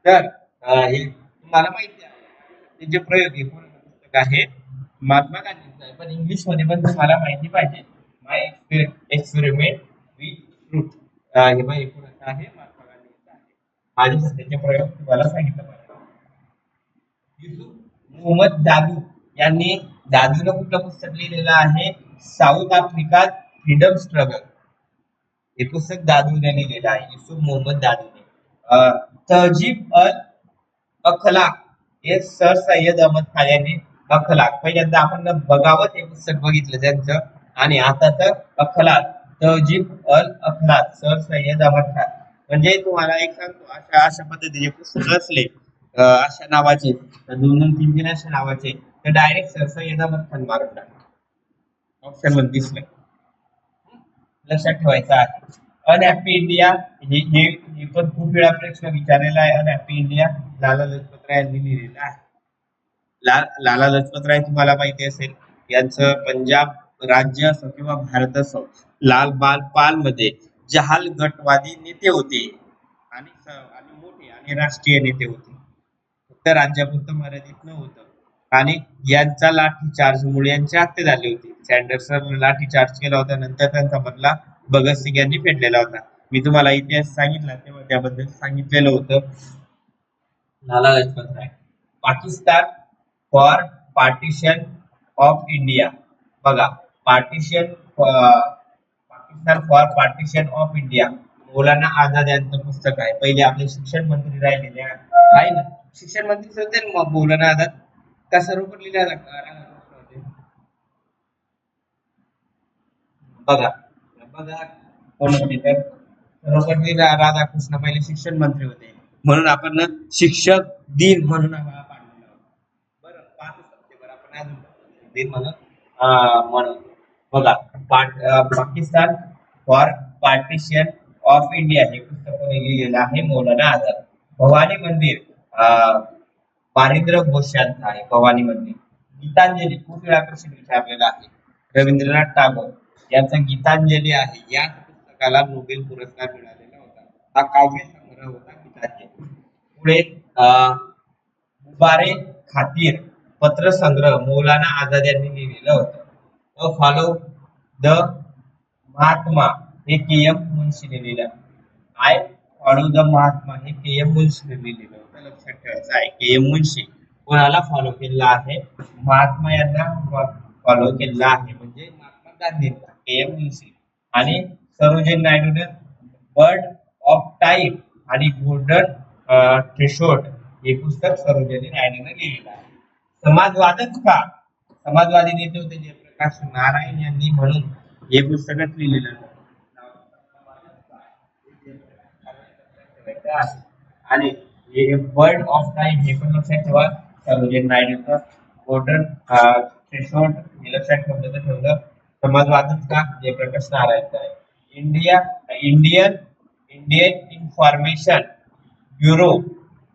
तर हे तुम्हाला माहिती आहे जे प्रयोग हे कोणाचं पुस्तक आहे? महात्मा गांधींचं आहे. पण इंग्लिश मध्ये पण तुम्हाला माहिती पाहिजे. माय एक्सपेरिमेंट विथ ट्रूथ हे कोणाचं आहे? महात्मा गांधींचं आहे. माझे सत्याचे प्रयोग तुम्हाला सांगितलं पाहिजे. युसुफ मोहम्मद दादू यांनी दादूनं कुठलं पुस्तक लिहिलेलं आहे? साऊथ आफ्रिका फ्रीडम स्ट्रगल हे पुस्तक दादूने लिहिलेलं आहे. युसुफ मोहम्मद दादूने. तहजीब अल अखलाक हे सर सय्यद अहमद खान यांनी अखलाक पहिल्यांदा आपण बगावत हे पुस्तक बघितलं त्यांचं आणि आता तर अखलाक तहजीब अल अखलाक सर सय्यद अहमद खान. म्हणजे तुम्हाला एक सांगतो अशा पद्धतीचे पुस्तक असले अशा नावाचे 2-3 अशा नावाचे तर डायरेक्ट सर सय्यद अहमद खान मारून टाका. ऑप्शन मध्ये दिसलं लक्षात ठेवायचं आहे. अनहॅपी इंडिया हे पण खूप वेळा प्रश्न विचारलेला आहे. अनहॅपी इंडिया लाला लजपत राय यांनी लिहिलेलं आहे. लाला लजपत राय तुम्हाला माहिती असेल यांचं पंजाब राज्य असो किंवा भारत असो लाल बाल पाल मध्ये जहाल गटवादी नेते होते आणि मोठे आणि राष्ट्रीय नेते होते. फक्त राज्यापुरतं मर्यादित नव्हतं आणि यांचा लाठीचार्जमुळे यांची हत्या झाली होती. सँडर्सन लाठीचार्ज केला होता नंतर त्यांचा बदला भगतसिंग यांनी फेडलेला होता. मी तुम्हाला इतिहास सांगितला तेव्हा त्याबद्दल सांगितलेलं होतं. Lala Lajpat Rai. Pakistan for partition of India बघा Pakistan for partition of India Maulana Azad यांचं पुस्तक आहे. पहिले आपले शिक्षण मंत्री राहिलेले आहे ना शिक्षण मंत्री होते मौलाना आझाद का सर्वपण लिहिला बघा कोण होते तर सर्वपल्ली राधाकृष्ण पहिले शिक्षण मंत्री होते. म्हणून आपण शिक्षक दिन म्हणून पाडलेला बरं 5 सप्टेंबर आपण अजून दिन म्हणून बघा Pakistan for partition of India हे पुस्तक लिहिलेलं आहे मौलाना आझाद. भवानी मंदिर बारिंद्र घोष यांचं आहे. भवानी मंदिर. गीतांजली खूप वेळा प्रश्न विचारलेला आहे. रवींद्रनाथ टागोर यांचा गीतांजली आहे. या पुस्तकाला नोबेल पुरस्कार मिळालेला होता. हा काव्य संग्रह होता गीतांजली. पुढे मुबारे खातीर पत्र संग्रह मौलाना आझाद यांनी लिहिलेलं होतं. फॉलो द महात्मा हे के.एम. मुन्शीने लिहिलं. आय फॉलो द महात्मा हे के.एम. मुन्शीने लिहिलेलं होतं. लक्षात ठेवायचं आहे के.एम. मुन्शी कोणाला फॉलो केलेला आहे? महात्मा यांना फॉलो केलेला आहे म्हणजे महात्मा गांधींना के.एम. मुन्शी. आणि सरोजिनी नायडूने बर्ड ऑफ टाइम आणि गोल्डन थ्रेशोल्ड हे पुस्तक सरोजिनी नायडूने लिहिलेलं आहे. समाजवादच का? समाजवादी नेते होते जयप्रकाश नारायण यांनी म्हणून हे पुस्तकच लिहिलेलं आहे. आणि बर्ड ऑफ टाइम हे पण लक्षात ठेवा सरोजिनी नायडूचं. गोल्डन थ्रेशोल्ड हे लक्षात ठेवलं तर ठेवलं. समाजवादच का? जयप्रकाश नारायणचं आहे. इंडियन इन्फॉर्मेशन ब्युरो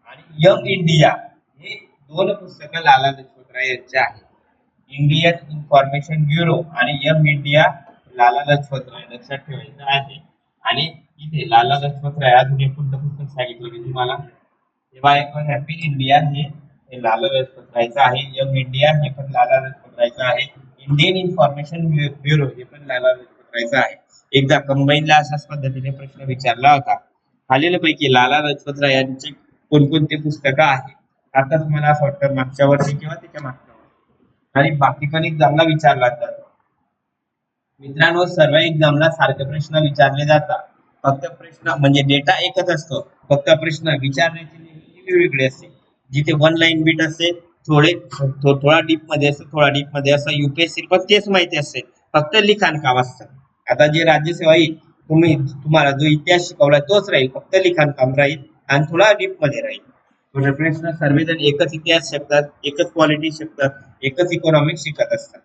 आणि यंग इंडिया हे 2 पुस्तकं लाला लजपत राय यांचे आहेत. इंडियन इन्फॉर्मेशन ब्युरो आणि यंग इंडिया लाला लजपत राय लक्षात ठेवायचं आहे. आणि इथे लाला लजपत राय अजून एक कोणतं पुस्तक सांगितलं की तुम्हाला तेव्हा एक हॅपी इंडिया हे लाला लजपत रायचं आहे, यंग इंडिया हे पण लाला लजपत रायचं आहे, इंडियन इन्फॉर्मेशन ब्युरो हे पण लाला लजपत रायचं आहे. एकदा कंबाईनला अशाच पद्धतीने प्रश्न विचारला होता. खालीलपैकी लाला लजपत राय यांचे कोणकोणते पुस्तकं आहेत? आता तुम्हाला असं वाटतं मागच्या वर्षी किंवा त्याच्या मागच्या वर्षी आणि बाकी पण एक्झामला विचारला जातो. मित्रांनो, सर्व एक्झामला सारखे प्रश्न विचारले जातात. फक्त प्रश्न म्हणजे डेटा एकच असतो, फक्त प्रश्न विचारण्याची लेवल वेगळी असते. जिथे वन लाईन बीट असते, थोडा डीप मध्ये असतो, थोडा डीप मध्ये असं युपीएससी पण तेच माहिती असते, फक्त लिखाण काम असतं. आता जे राज्यसेवा येईल तुम्हाला जो इतिहास शिकवला तोच राहील, फक्त लिखाण काम राहील आणि थोडा डीप मध्ये राहील. थोडे प्रश्न सर्वजण एकच इतिहास शिकतात, एकच पॉलिटी शिकतात, एकच इकॉनॉमिक्स शिकत असतात.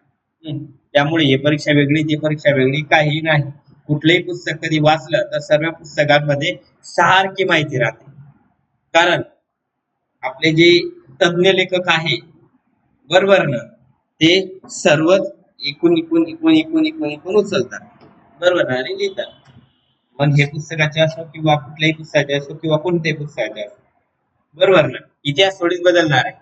त्यामुळे हे परीक्षा वेगळी ती परीक्षा वेगळी काही नाही. कुठलंही पुस्तक कधी वाचलं तर सर्व पुस्तकांमध्ये सारखी माहिती राहते. कारण आपले जे तज्ञ लेखक आहे, बरोबर ना, ते सर्वच एकूण उचलतात, बरोबर ना, आणि लिहितात. मग हे पुस्तकाचे असो किंवा कुठल्याही पुस्तकाचे असो किंवा कोणत्याही पुस्तकाचे असो, बरोबर ना. इतिहास थोडीच बदलणार आहे,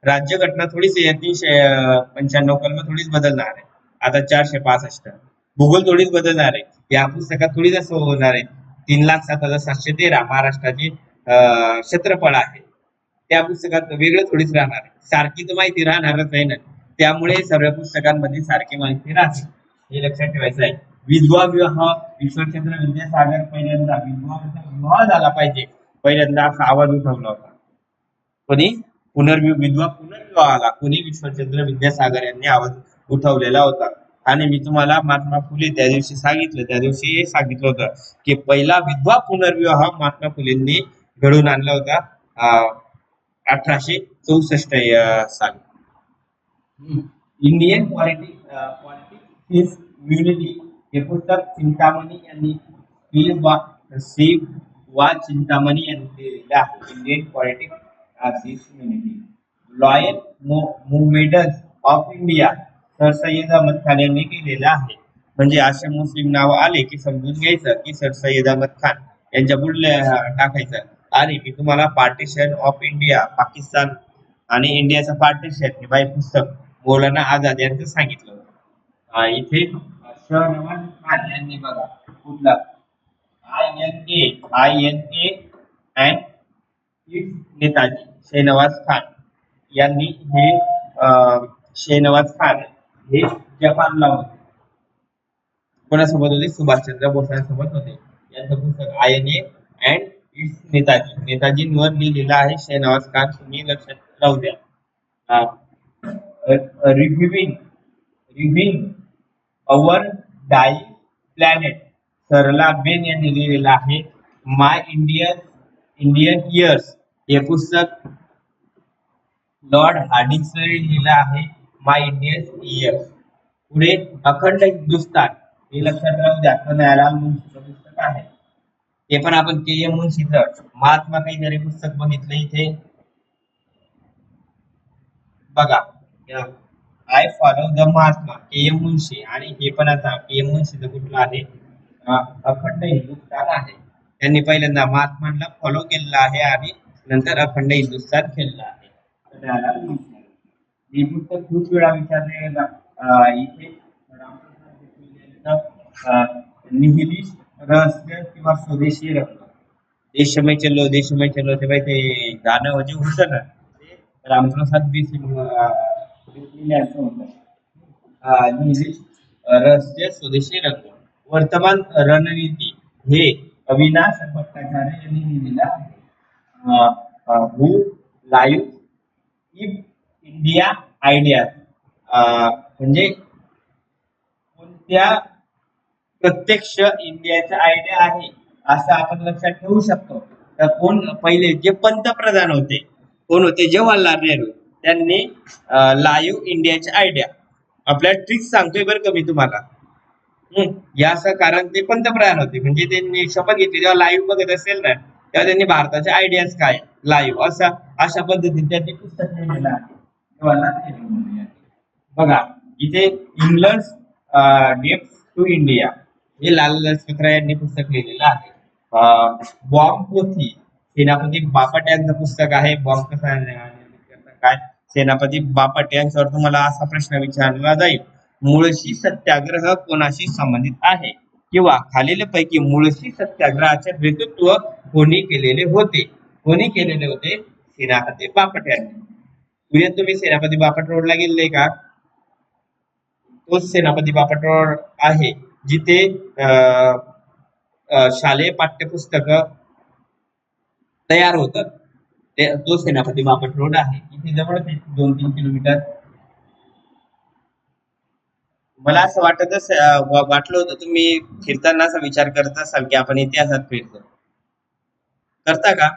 राज्यघटना थोडीच 395 कलम थोडीच बदलणार आहे आता 465. भूगोल थोडीच बदलणार आहे, या पुस्तकात थोडीच असं होणार आहे. 3,07,713 महाराष्ट्राचे क्षेत्रफळ आहे, त्या पुस्तकात वेगळं थोडीच राहणार आहे, सारखी तर माहिती राहणारच आहे ना. त्यामुळे सर्व पुस्तकांमध्ये सारखी माहिती राहते, हे लक्षात ठेवायचं आहे. विधवा विवाह, ईश्वरचंद्र विद्यासागर पहिल्यांदा विवाह झाला पाहिजे, पहिल्यांदा असा आवाज उठवला होता. कोणी? विधवा पुनर्विवाहाला कोणी? विश्वचंद्र विद्यासागर यांनी आवाज उठवलेला होता. आणि मी तुम्हाला महात्मा फुले त्या दिवशी सांगितलं होतं की पहिला विधवा पुनर्विवाह महात्मा फुलेंनी घडवून आणला होता 1864 साली. इंडियन पॉलिटिक्स युनिटी हे पुस्तक चिंतामणी यांनी चिंतामणी यांनी लिहिलेले आहे. Indian politics unity. Loyal movement of India sir Syed Ahmad Khan यांनी लिहिलेला आहे. म्हणजे असे मुस्लिम नाव आले की समजून घ्यायचं की सर सय्यद अहमद खान यांच्या पुढे टाकायचं. आणि मी तुम्हाला पार्टिशन ऑफ इंडिया, पाकिस्तान आणि इंडियाचं पार्टिशन हे बाई पुस्तक मौलाना आझाद यांचं सांगितलं होतं. इथे शहनवाज खान यांनी बघा कुठला INA and its Netaji Shahnawaz Khan यांनी हे शेहनवाज खान हे जपानला होते. कोणासोबत होते? सुभाषचंद्र बोसांसोबत होते. यांचं पुस्तक INA अँड इट्स नेताजींवर लिहिलेलं आहे. शेहनवाज खान तुम्ही लक्षात राहू द्या. रिव्हिंग अवर डाई प्लॅनेट सरला बेन यांनी लिहिलेलं आहे. माय इंडियन इयर्स हे पुस्तक लॉर्ड हार्डिंग्सने लिहिलं आहे. माय इंडियन इयर्स. पुढे अखंड हिंदुस्थान हे लक्षात राहू द्या, दयालाल मुन्शीचं पुस्तक आहे. ते पण आपण KM मुन्शीचं महात्मा काहीतरी पुस्तक बघितलं इथे बघा, I follow the Mahatma KM मुन्शी. आणि हे पण आता KM मुन्शीचं कुठलं आहे? अखंड हिंदुस्थान आहे. त्यांनी पहिल्यांदा महात्मांना फॉलो केलेलं आहे आणि नंतर अखंड हिंदुस्थान केलेलं आहे. हे पुस्तक खूप वेळा विचारले इथे निहिलिश रहस्य किंवा स्वदेशी रंग. देश में चलो ते बाई ते गाणं जे होतं ना, ते रामप्रसाद यांचं होतं. निहिलिश रहस्य स्वदेशी रंग. वर्तमान रणनीती हे अविनाश भट्टाचार्य यांनी लिहिलेलं आहे. हू लाईव्ह इफ इंडिया आयडिया म्हणजे कोणत्या प्रत्यक्ष इंडियाचा आयडिया आहे असं आपण लक्षात ठेवू शकतो. तर कोण पहिले जे पंतप्रधान होते, कोण होते? जवाहरलाल नेहरू. त्यांनी लाईव्ह इंडियाचा आयडिया आपल्याला ट्रिक्स सांगतोय बरं का मी तुम्हाला. याचं कारण ते पंतप्रधान होते, म्हणजे त्यांनी शपथ घेतली जेव्हा लाईव्ह बघत असेल ना, तेव्हा त्यांनी भारताचे आयडियाज काय लाईव्ह अशा पद्धतीने त्यांनी पुस्तक लिहिलेलं आहे. बघा इथे इंग्लंड डेप्स टू इंडिया हे लाला लजपत राय यांनी पुस्तक लिहिलेलं आहे. बॉम्ब पोथी सेनापती बापट यांचं पुस्तक आहे बॉम्ब कसा निर्मित करतात काय. सेनापती बापट यांच्यावर तुम्हाला असा प्रश्न विचारला जाईल, मुळशी सत्याग्रह कोणाशी संबंधित आहे, किंवा खालीलपैकी मुळशी सत्याग्रहाचे नेतृत्व कोणी केलेले होते. कोणी केलेले होते? सेनापती बापट यांनी. उद्या तुम्ही सेनापती बापट रोडला गेलेले का? तोच सेनापती बापट रोड आहे जिथे शालेय पाठ्यपुस्तक तयार होतं. तो सेनापती बापट रोड आहे इथे जवळच 2-3 किलोमीटर. मला असं वाटलं होतं तुम्ही फिरताना असा विचार करत असाल की आपण इतिहासात फिरतो. करता का?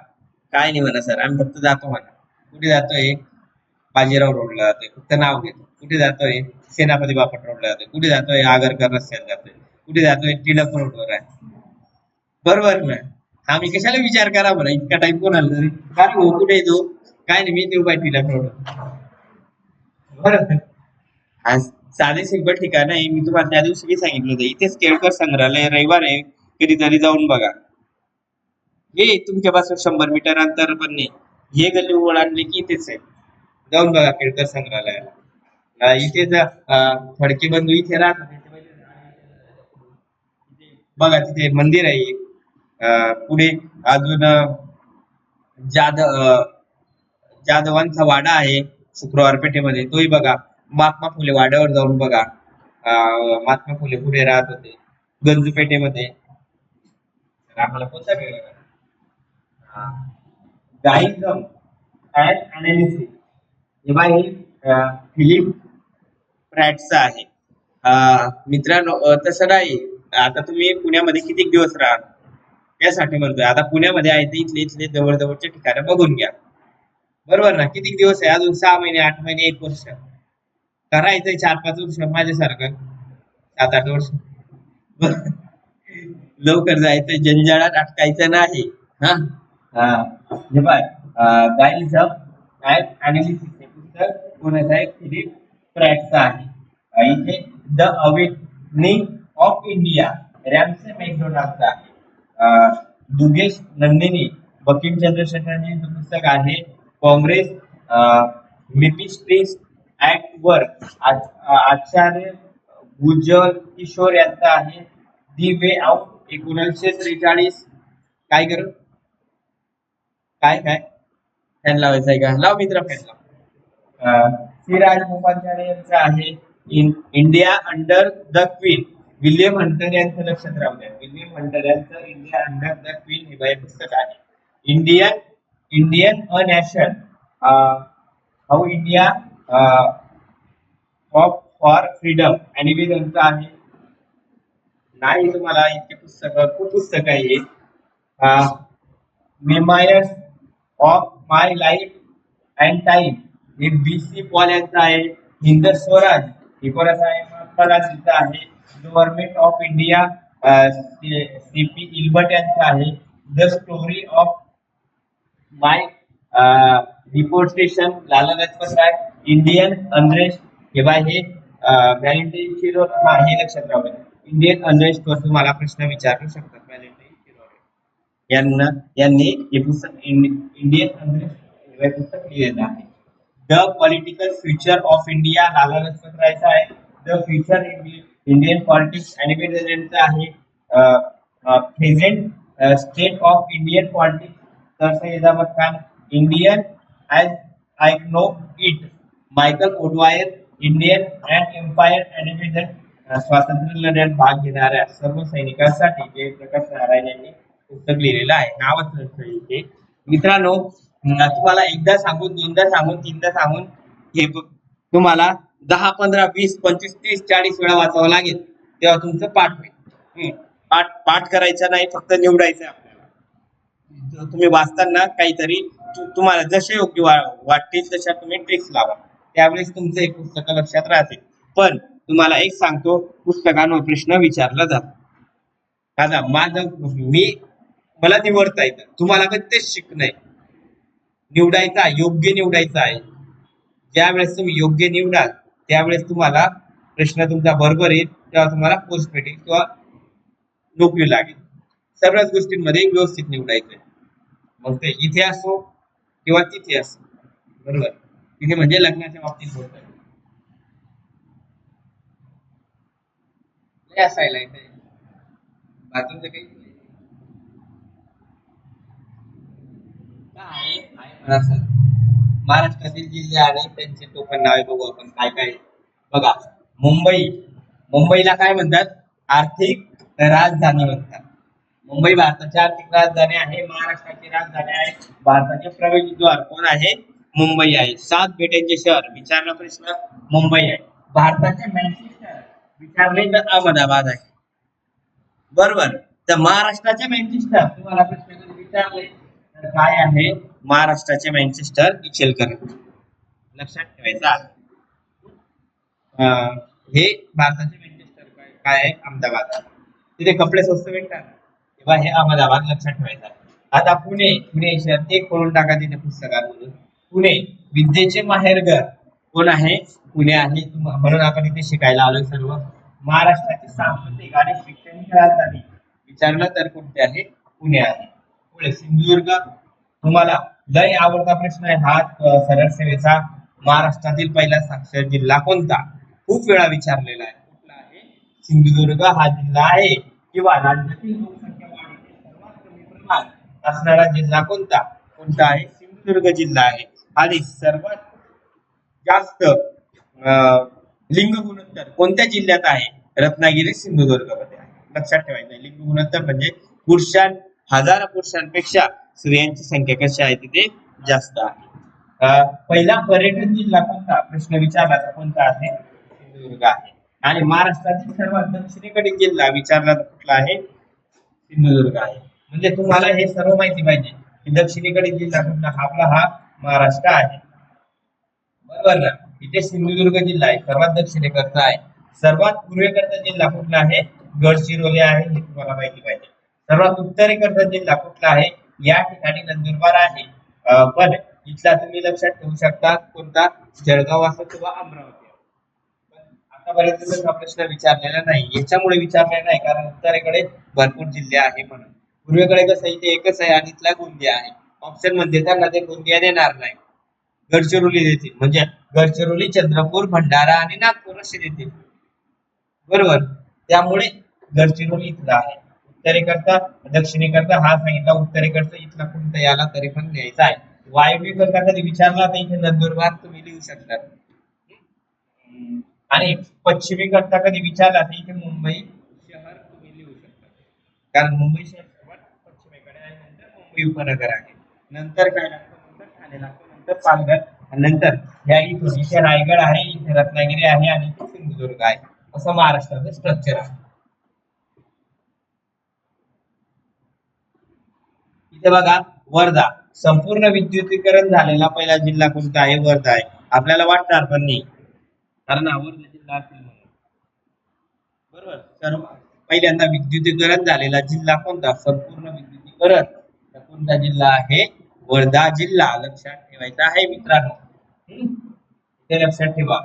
काय नाही म्हणा सर, आम्ही फक्त जातो म्हणा. कुठे जातोय? बाजीराव रोडला जातोय, फक्त नाव घेतो. कुठे जातोय? सेनापती बापट रोडला जातोय. कुठे जातोय? आगरकर रस्त्यात जातोय. कुठे जातोय? टिळक रोडवर आहे. बरोबर ना? आम्ही कशाला विचार करा म्हणा, इतका टाइम कोणाला तरी. काय हो कुठे येतो? काय नाही, मी देऊ बाय टिळक रोड. बरोबर. आज साधे सिंपल ठिकाण आहे. मी तुम्हाला त्या दिवशी बी सांगितलं होतं, इथेच केळकर संग्रहालय रविवार आहे, कधीतरी जाऊन बघा. हे तुमच्यापासून 100 मीटर अंतर पण नाही. हे गल्ली ओलांडले की इथेच आहे. जाऊन बघा केळकर संग्रहालयाला. इथेच फडके बंधू इथे राहतात. बघा तिथे मंदिर आहे एक. पुढे अजून जाधवांचा वाडा आहे शुक्रवार पेठेमध्ये, तोही बघा. महात्मा फुले वाड्यावर जाऊन बघा. महात्मा फुले पुढे राहत होते गंजू पेठेमध्ये. आम्हाला कोणता वेळ गाईझम अँड अनालिसिस हे फिलिप प्रॅटचं आहे. मित्रांनो, तसं नाही. आता तुम्ही पुण्यामध्ये किती दिवस राहा त्यासाठी म्हणतोय. आता पुण्यामध्ये आहे ते इथले जवळजवळचे ठिकाणं बघून घ्या. बरोबर ना? किती दिवस आहे? अजून 6 महिने, 8 महिने, 1 वर्ष. करायचंय 4-5 वर्ष माझ्यासारखं, 7-8 वर्ष. लवकर जायचं, जंजाळात अटकायचं नाही. हा हा हे पाय, गाईझम अँड अनालिसिस हे पुस्तक कोणाचं आहे? फिलिप प्रॅटचं आहे. इथे the awakening of India Ramsay मॅकडोनाल्डचं आहे. दुगेश नंदिनी बंकिमचंद्र चटर्जींचं पुस्तक आहे काँग्रेस मिनिस्ट्रीज ऍक्ट वर आचार्य भुजल किशोर यांचा आहे. दी वे आउट 1943. काय करू? काय काय फॅन लावायचा आहे का? लाव मित्र फॅन लाव. श्री राजगोपालाचार्य यांचं आहे India under the queen. William Hunter यांचं लक्षात राहू द्या. विल्यम हंटर यांचं इंडिया अंडर द क्वीन हे पुस्तक आहे. Indian a nation how India of for freedom आणि यांचं आहे. नाही तुम्हाला इतके पुस्तक, खूप पुस्तक आहे. Memoirs of my life and time हे BC पॉल यांचं आहे. हिंद स्वराज हे कोणाचं आहे? महात्मा गांधींचं आहे. Government of India CP Ilbert यांचं आहे. The story of my deportation Lala Lajpat Rai. Indian unrest हे व्हॅलेंटाईन शिरोर. हे लक्षात राहू द्या. इंडियन अनरेस्ट वर तुम्हाला प्रश्न विचारू शकतात. व्हॅलेंटाईन शिरोर यांनी हे पुस्तक इंडियन अनरेस्ट हे पुस्तक लिहिलेलं आहे. The political future of India Lala Lajpat रायचं आहे. The future Indian politics and आहे. Present state of Indian politics sir Syed Ahmad Khan. Indian as I know it Michael O'Dwyer. Indian and empire and स्वातंत्र्य लढ्यात भाग घेणाऱ्या सर्व सैनिकांसाठी जयप्रकाश नारायण यांनी पुस्तक लिहिलेलं आहे. नावच इथे. मित्रांनो, तुम्हाला एकदा सांगून, दोनदा सांगून, तीनदा सांगून हे तुम्हाला 10, 15, 20, 25, 30, 40 वेळा वाचावं लागेल, तेव्हा तुमचं पाठ होईल. पाठ करायचं नाही, फक्त निवडायचं आपल्याला. तुम्ही वाचताना काहीतरी तुम्हाला जसे योग्य वाटतील तशा तुम्ही ट्रिक्स लावा, त्यावेळेस तुमचं एक पुस्तक लक्षात राहते. पण तुम्हाला एक सांगतो, पुस्तकांवर प्रश्न विचारला जातो. आता मला निवडता येतं, तुम्हाला पण तेच शिकणं आहे. निवडायचा, योग्य निवडायचा आहे. ज्या वेळेस तुम्ही योग्य निवडाल त्यावेळेस तुम्हाला प्रश्न तुमचा बरोबर येईल, तेव्हा तुम्हाला पोस्ट भेटेल किंवा नोकरी लागेल. सर्वच गोष्टींमध्ये व्यवस्थित निवडायचं. मग ते इथे असो किंवा तिथे असो, बरोबर. तिथे म्हणजे लग्नाच्या बाबतीत बोलतोय. हे असायला इथे बाकीचं काही नाही. आहे म्हणा सर. महाराष्ट्रातील जिल्हे आणि त्यांचे टोपण नावे बघू आपण काय काय. बघा, मुंबई. मुंबईला काय म्हणतात? आर्थिक राजधानी म्हणतात. मुंबई भारताची आर्थिक राजधानी आहे, महाराष्ट्राची राजधानी आहे. भारताचे प्रवेशद्वार कोण आहे? मुंबई आहे. 7 बेटांचे शहर विचारला प्रश्न, मुंबई आहे. भारताचे मँचेस्टर विचारले तर अहमदाबाद आहे. बरोबर. तर महाराष्ट्राचे मँचेस्टर तुम्हाला प्रश्न कधी विचारले तर काय आहे? महाराष्ट्राचे मँचेस्टर इचलकरंजी. लक्षात ठेवायचा. हे भारताचे मँचेस्टर काय आहे? अहमदाबाद. तिथे कपडे स्वस्त भेटतात तेव्हा हे अहमदाबाद लक्षात ठेवायचं. आता पुणे. पुणे शहर ते खोलून टाका तिथे पुस्तकात. पुणे विद्येचे माहेरघर कोण आहे? पुणे आहे. म्हणून आपण इथे शिकायला आलोय सर्व. महाराष्ट्राची सांस्कृतिक आणि शैक्षणिक राजधानी विचारलं तर कोणते आहे? पुणे आहे. पुढे सिंधुदुर्ग. तुम्हाला लय आवडता प्रश्न आहे हा सरळ सेवेचा. महाराष्ट्रातील पहिला साक्षर जिल्हा कोणता? खूप वेळा विचारलेला आहे. कुठला आहे? सिंधुदुर्ग हा जिल्हा आहे. किंवा राज्यातील लोकसंख्या वाढीचे सर्वात कमी प्रमाण असणारा जिल्हा कोणता? कोणता आहे? सिंधुदुर्ग जिल्हा आहे. आणि सर्वात जास्त लिंग गुणोत्तर कोणत्या जिल्ह्यात आहे? रत्नागिरी सिंधुदुर्ग मध्ये आहे. लक्षात ठेवायचं. लिंग गुणोत्तर म्हणजे हजार पुरुषांपेक्षा स्त्रियांची संख्या कशी आहे तिथे जास्त आहे. पहिला पर्यटन जिल्हा कोणता? प्रश्न विचारला तर कोणता आहे? सिंधुदुर्ग आहे. आणि महाराष्ट्रातील सर्वात दक्षिणेकडील जिल्हा विचारला तर कुठला आहे? सिंधुदुर्ग आहे. म्हणजे तुम्हाला हे सर्व माहिती पाहिजे की दक्षिणेकडील जिल्हा कुठला? आपला हा महाराष्ट्र आहे. बरोबर ना. इथे सिंधुदुर्ग जिल्हा आहे, सर्वात दक्षिणेकडचा आहे. सर्वात पूर्वेकडचा जिल्हा कुठला आहे? गडचिरोली आहे, हे तुम्हाला माहिती पाहिजे. सर्वात उत्तरेकडचा जिल्हा कुठला आहे? या ठिकाणी नंदुरबार आहे. पण इथला तुम्ही लक्षात ठेवू शकता कोणता? जळगाव असो किंवा अमरावती. आतापर्यंत हा प्रश्न विचारलेला नाही. याच्यामुळे विचारलेला नाही कारण उत्तरेकडे भरपूर जिल्हे आहे म्हणून. पूर्वेकडे कसं इथे एकच आहे आणि इथला गोंदिया आहे. ऑप्शन मध्ये त्यांना ते गोंदिया देणार नाही, गडचिरोली देतील. म्हणजे गडचिरोली, चंद्रपूर, भंडारा आणि नागपूर असे देतील. बरोबर. त्यामुळे गडचिरोली इथला आहे. उत्तरेकरता दक्षिणेकरता हा सांगितला. उत्तरेकडचा इथला कोणता याला तरी पण लिहायचा आहे. वायव्य करता कधी विचारला तर इथे नंदुरबार तुम्ही लिहू शकता. आणि पश्चिमी करता कधी विचारला तर इथे मुंबई शहर तुम्ही लिहू शकता. कारण मुंबई शहर सर्वात पश्चिमेकडे आहे. नंतर मुंबई उपनगर आहे. नंतर काय लागतं? नंतर ठाणे लागतं. नंतर पालघर. नंतर या इथून इथे रायगड आहे, इथे रत्नागिरी आहे आणि इथे सिंधुदुर्ग आहे. असं महाराष्ट्राचं स्ट्रक्चर आहे. इथे बघा, वर्धा. संपूर्ण विद्युतीकरण झालेला पहिला जिल्हा कोणता आहे? वर्धा आहे. आपल्याला वाटणार पण नाही कारण वर्धा जिल्हा असेल म्हणून. बरोबर. तर पहिल्यांदा विद्युतीकरण झालेला जिल्हा कोणता? संपूर्ण विद्युतीकरण तर कोणता जिल्हा आहे? वर्धा जिल्हा. लक्षात ठेवायचा आहे मित्रांनो. ते लक्षात ठेवा.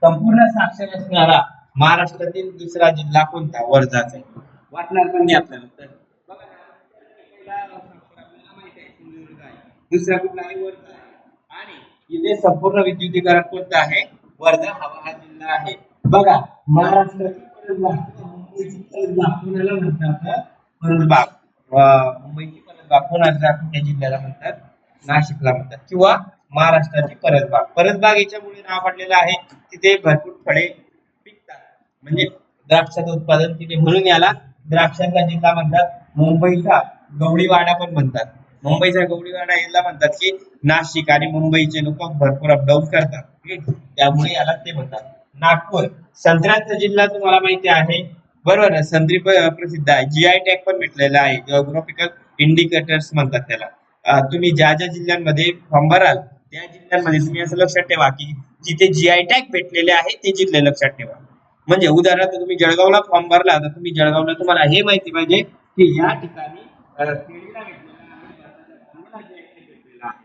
संपूर्ण साक्षर असणारा महाराष्ट्रातील दुसरा जिल्हा कोणता? वर्धाच आहे. वाटणार पण नाही आपल्याला. तर बघा ना, पहिला साक्षर आपल्याला माहिती आहे सिंधुदुर्ग आहे. दुसरा कुठला आहे? वर्धा आहे. आणि इथे संपूर्ण विद्युतीकरण कोणतं आहे? वर्धा हा जिल्हा आहे. बघा, महाराष्ट्राची परसबाग, मुंबईची परसबाग कोणाला म्हणतात? परसबाग. मुंबईची परसबाग कोणाला? कुठल्या जिल्ह्याला म्हणतात? नाशिकला म्हणतात. किंवा महाराष्ट्राची परसबाग. परसबाग याच्यामुळे नाव पडलेलं आहे तिथे भरपूर फळे पिकतात. म्हणजे द्राक्षाचं उत्पादन तिथे, म्हणून याला द्राक्षांचा जिल्हा म्हणतात. मुंबईचा गवळीवाडा पण म्हणतात. मुंबईचा गवळीवाडा याला म्हणतात की नाशिक आणि मुंबईचे लोक भरपूर अपडाऊन करतात, त्यामुळे याला ते म्हणतात. नागपूर. संत्र्यांचा जिल्हा तुम्हाला माहिती आहे. बरोबर ना. संत्री प्रसिद्ध आहे. जीआय टॅग पण भेटलेला आहे. जिओग्राफिकल इंडिकेटर्स म्हणतात त्याला. तुम्ही ज्या ज्या जिल्ह्यांमध्ये फॉर्म भराल त्या जिल्ह्यांमध्ये तुम्ही असं लक्षात ठेवा की जिथे जीआय टॅग भेटलेले आहे ते जिल्हे लक्षात ठेवा. म्हणजे उदाहरणार्थ तुम्ही जळगावला फॉर्म भरला तर तुम्ही जळगावला तुम्हाला हे माहिती पाहिजे की या ठिकाणी केळीला भेटलेला आहे.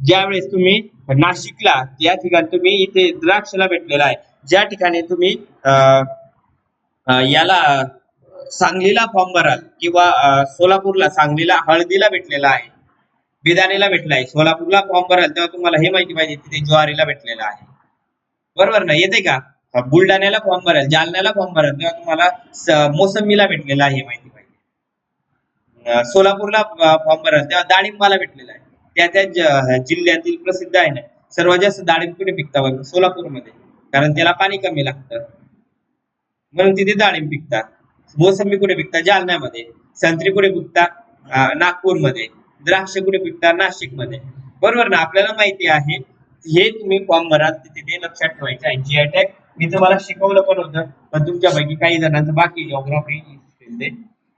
ज्यावेळेस तुम्ही नाशिकला या ठिकाणी तुम्ही इथे द्राक्षला भेटलेला आहे. ज्या ठिकाणी तुम्ही याला सांगलीला फॉर्म भराल किंवा सोलापूरला सांगलीला हळदीला भेटलेला आहे, बिदाणेला भेटला आहे, सोलापूरला फॉर्म भराल तेव्हा तुम्हाला हे माहिती पाहिजे तिथे ज्वारीला भेटलेला आहे. बरोबर ना, येते का? बुलढाण्याला फॉर्म भराल, जालन्याला फॉर्म भराल तेव्हा तुम्हाला मोसंबीला भेटलेला आहे हे माहिती पाहिजे. सोलापूरला फॉर्म भराल तेव्हा डाळिंबाला भेटलेला आहे. त्या त्या जिल्ह्यातील प्रसिद्ध आहे ना, सर्वात जास्त डाळिंब कुठे पिकतात? सोलापूरमध्ये, कारण त्याला पाणी कमी लागतं म्हणून तिथे डाळिंब पिकतात. मोसंबी कुठे पिकतात? जालन्यामध्ये. संत्री कुठे पिकतात? नागपूरमध्ये. द्राक्ष कुठे पिकतात? नाशिकमध्ये. बरोबर ना, आपल्याला माहिती आहे. हे तुम्ही फॉर्म भराल तिथे लक्षात ठेवायचं आहे. जीआय टॅग मी तुम्हाला शिकवलं पण होतं, पण तुमच्यापैकी काही जणांचं बाकी जिओग्राफी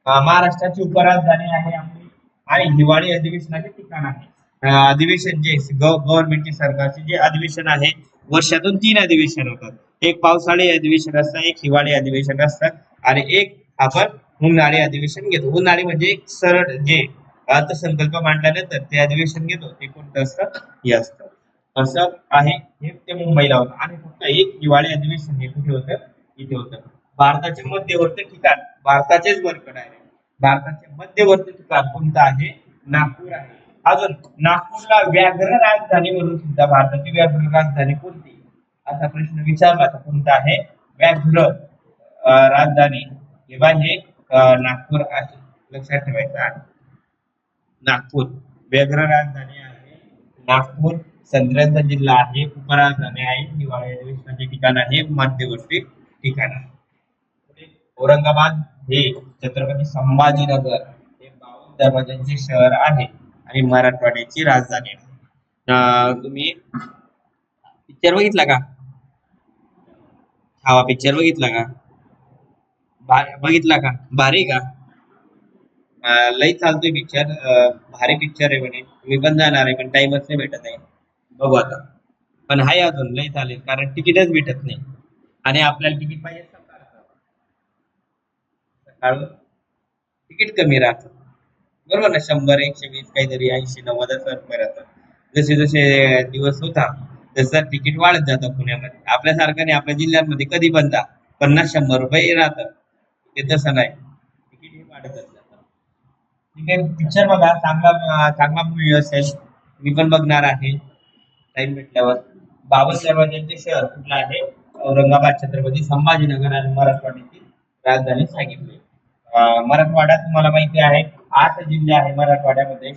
महाराष्ट्राची उपराजधानी आहे आपली आणि हिवाळी अधिवेशनाचे ठिकाण आहे. अधिवेशन जे गव्हर्नमेंटचे सरकारचे जे अधिवेशन आहे, वर्षातून 3 अधिवेशन होतात. एक पावसाळी अधिवेशन असतं, एक हिवाळी अधिवेशन असतं आणि एक आपण उन्हाळी अधिवेशन घेतो. उन्हाळी म्हणजे एक सरळ जे अर्थसंकल्प मांडल्यानंतर ते अधिवेशन घेतो, ते कोणतं असतं? हे असतं. असं आहे. हे ते मुंबईला होतं आणि फक्त एक हिवाळी अधिवेशन हे कुठे होतं? इथे होतं. भारताचे मध्यवर्ती ठिकाण, भारताचेच बरकड आहे, भारताचे मध्यवर्ती ठिकाण कोणतं आहे? नागपूर आहे. अजून नागपूरला व्याघ्र राजधानी म्हणून सुद्धा, भारताची व्याघ्र राजधानी कोणती असा प्रश्न विचारला तर कोणता आहे? व्याघ्र राजधानी हे नागपूर आहे, लक्षात ठेवायचं आहे. नागपूर व्याघ्र राजधानी आहे. नागपूर संत्र्यांचा जिल्हा आहे, उपराजधानी आहे, हिवाळी अधिवेशनाचे ठिकाण आहे, मध्यवर्ती ठिकाण आहे. औरंगाबाद हे छत्रपती संभाजीनगर हे 52 दरवाजांचे शहर आहे आणि मराठवाड्याची राजधानी आहे. तुम्ही पिक्चर बघितला का? छावा पिक्चर बघितला का? बघितला का? भारी का? लई चालतोय पिक्चर, भारी पिक्चर आहे म्हणे. मी पण जाणार आहे पण टाइमच नाही भेटत आहे. बघू आता. पण हाय अजून लई चालेल, कारण तिकीटच भेटत नाही आणि आपल्याला तिकीट पाहिजे सकाळ तिकीट कमी राहतं. बरोबर ना, 100 120 काहीतरी 80 90 असं राहतं. जसे जसे दिवस होता तसं तिकीट वाढत जातं पुण्यामध्ये. आपल्यासारखं नाही, आपल्या जिल्ह्यांमध्ये कधी बनता 50-100 रुपये राहतं, ते तसं नाही, तिकीट हे वाढतच जातं. ठीक आहे, पिक्चर बघा, चांगला चांगला मूवी असेल, मी पण बघणार आहे टाइम भेटल्यावर. 52 दरवाजांचे शहर कुठलं आहे? औरंगाबाद, छत्रपती संभाजीनगर आणि मराठवाड्याची राजधानी सांगितली. मराठवाडा तुम्हाला माहिती आहे 8 जिल्हे आहे मराठवाड्यामध्ये,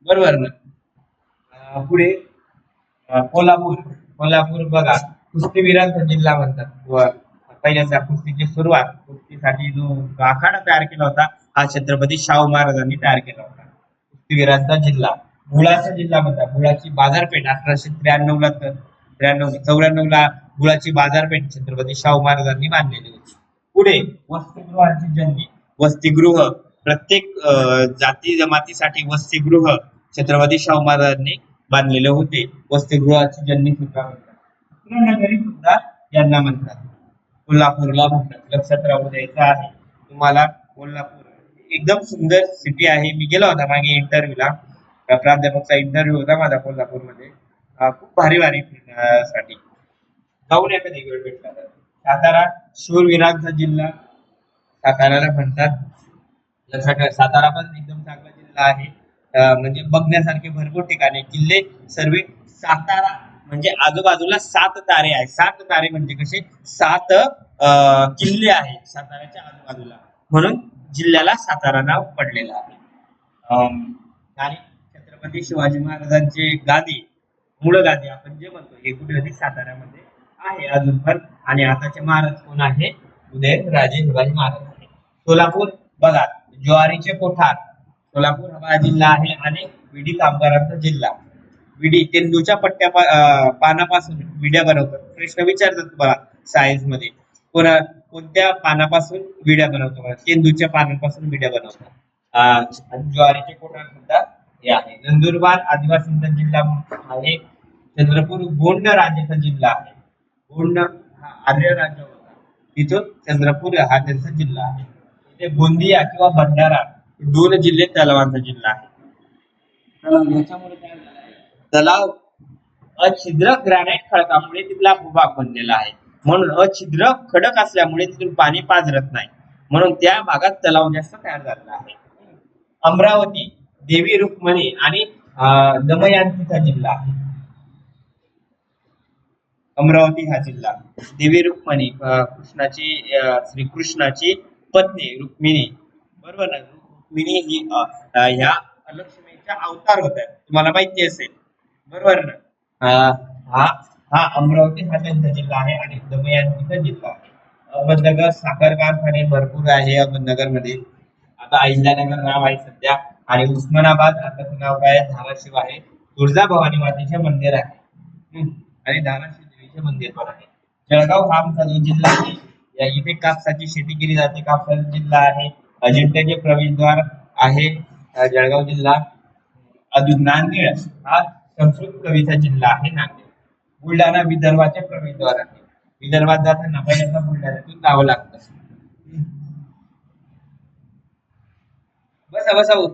बरोबर ना. पुढे कोल्हापूर. कोल्हापूर बघा, कुस्तीवीरांचा जिल्हा म्हणतात. व पहिल्यांदा कुस्तीची सुरुवात, कुस्तीसाठी जो आखाडा तयार केला होता हा छत्रपती शाहू महाराजांनी तयार केला होता. कुस्तीवीरांचा जिल्हा. गुळाचा जिल्हा म्हणतात. गुळाची बाजारपेठ 1893 ला 94 ला गुळाची बाजारपेठ छत्रपती शाहू महाराजांनी बांधलेली होती. पुढे वसतिगृहाची जननी. वसतिगृह प्रत्येक जाती जमातीसाठी वसतिगृह छत्रपती शाहू महाराजांनी बांधलेले होते. वसतिगृहाची जननी सुद्धा म्हणतात. नगरी सुद्धा यांना म्हणतात. कोल्हापूरला म्हणतात, लक्षात राहू द्यायचं आहे तुम्हाला. कोल्हापूर एकदम सुंदर सिटी आहे. मी गेलो होता मागे इंटरव्ह्यूला, प्राध्यापकचा इंटरव्ह्यू होता माझा कोल्हापूरमध्ये. खूप भारी भारी साठी जाऊन या कधी वेळ भेटला तर. सातारा शूरवीरांचा जिल्हा साताराला म्हणतात, लक्षात ठेवा. सातारा पण एकदम चांगला जिल्हा आहे. म्हणजे बघण्यासारखे भरपूर ठिकाणे, किल्ले सर्वे. सातारा म्हणजे आजूबाजूला 7 तारे आहे. 7 तारे म्हणजे कसे? 7 किल्ले आहेत साताऱ्याच्या आजूबाजूला, म्हणून जिल्ह्याला सातारा नाव पडलेलं आहे. आणि छत्रपती शिवाजी महाराजांचे गादी, मूळ गादी आपण जे म्हणतो, हे कुठे होती? साताऱ्यामध्ये आहे अजून पण. आणि आताचे महाराज कोण आहे? उदयनराजे शिवाजी महाराज आहे. सोलापूर बघा, ज्वारीचे कोठार. सोलापूर हा जिल्हा आहे आणि विडी कामगारांचा जिल्हा. विडी तेंदूच्या पानापासून विड्या बनवतात. प्रश्न विचारतात तुम्हाला सायन्स मध्ये, कोणत्या पानापासून विड्या बनवतात? तेंदूच्या पानापासून विड्या बनवतात. आणि ज्वारीचे कोठार सुद्धा हे आहे. नंदुरबार आदिवासींचा जिल्हा आहे. चंद्रपूर गोंड राज्याचा जिल्हा आहे. गोंड हा आर्य राज्य होता, तिथून चंद्रपूर हा त्यांचा जिल्हा आहे. इथे गोंदिया किंवा भंडारा 2 जिल्हे तलावांचा जिल्हा आहे. याच्यामुळे काय झालंय? तलाव अछिद्र ग्रॅनाइट खडकामुळे तिथला भूभाग बनलेला आहे, म्हणून अछिद्र खडक असल्यामुळे तिथून पाणी पाझरत नाही. म्हणून त्या भागात तलाव जास्त तयार झालेला आहे. अमरावती देवी रुक्मिणी आणि दमयंतीचा जिल्हा आहे. अमरावती हा जिल्हा देवी रुक्मिणी श्रीकृष्णाची पत्नी रुक्मिणी, बरोबर ना, रुक्मिणी ही ह्या लक्ष्मीचा अवतार होता, तुम्हाला माहिती असेल, बरोबर ना. अं, हा हा अमरावती हा त्यांचा जिल्हा आहे आणि दमयंतीचा जिल्हा आहे. अहमदनगर साखर कारखाने भरपूर आहे अहमदनगर मध्ये. आता अहिल्यानगर नाव आहे सध्या. आणि उस्मानाबाद आताचं नाव काय आहे? धाराशिव आहे. तुळजाभवानी मातेचे मंदिर आहे. आणि धाराशिव देवीचे मंदिर पण आहे. जळगाव हा आमचा जो जिल्हा आहे, इथे कापसाची शेती केली जाते, कापसाचा जिल्हा आहे. अजिंठ्याचे प्रवेशद्वार आहे जळगाव जिल्हा. अजून नांदेड हा संस्कृत कवीचा जिल्हा आहे नांदेड. बुलढाणा विदर्भाचे प्रवेशद्वार आहे. विदर्भात जाताना पहिल्यांदा बुलढाण्यातून जावं लागतं. बसा बसा हो.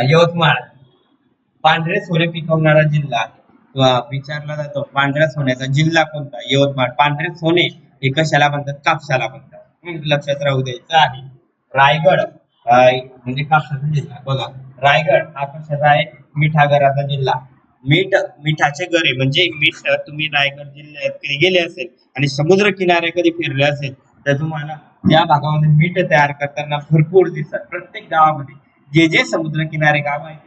यवतमाळ पांढरे सोने पिकवणारा जिल्हा आहे. विचारला जातो पांढऱ्या सोन्याचा जिल्हा कोणता? यवतमाळ. पांढरे सोने हे कशाला म्हणतात? कापसाला म्हणतात. लक्षात राहू द्यायचं आहे. रायगड म्हणजे कापसाचा जिल्हा. बघा, रायगड हा कशाचा आहे? मिठागराचा जिल्हा. मिठाचे गरे म्हणजे मीठ. तुम्ही रायगड जिल्ह्यात कधी गेले असेल आणि समुद्र किनारे कधी फिरले असेल तर तुम्हाला त्या भागामध्ये मीठ तयार करताना भरपूर दिसतात. प्रत्येक गावामध्ये जे जे समुद्र किनारे गाव आहेत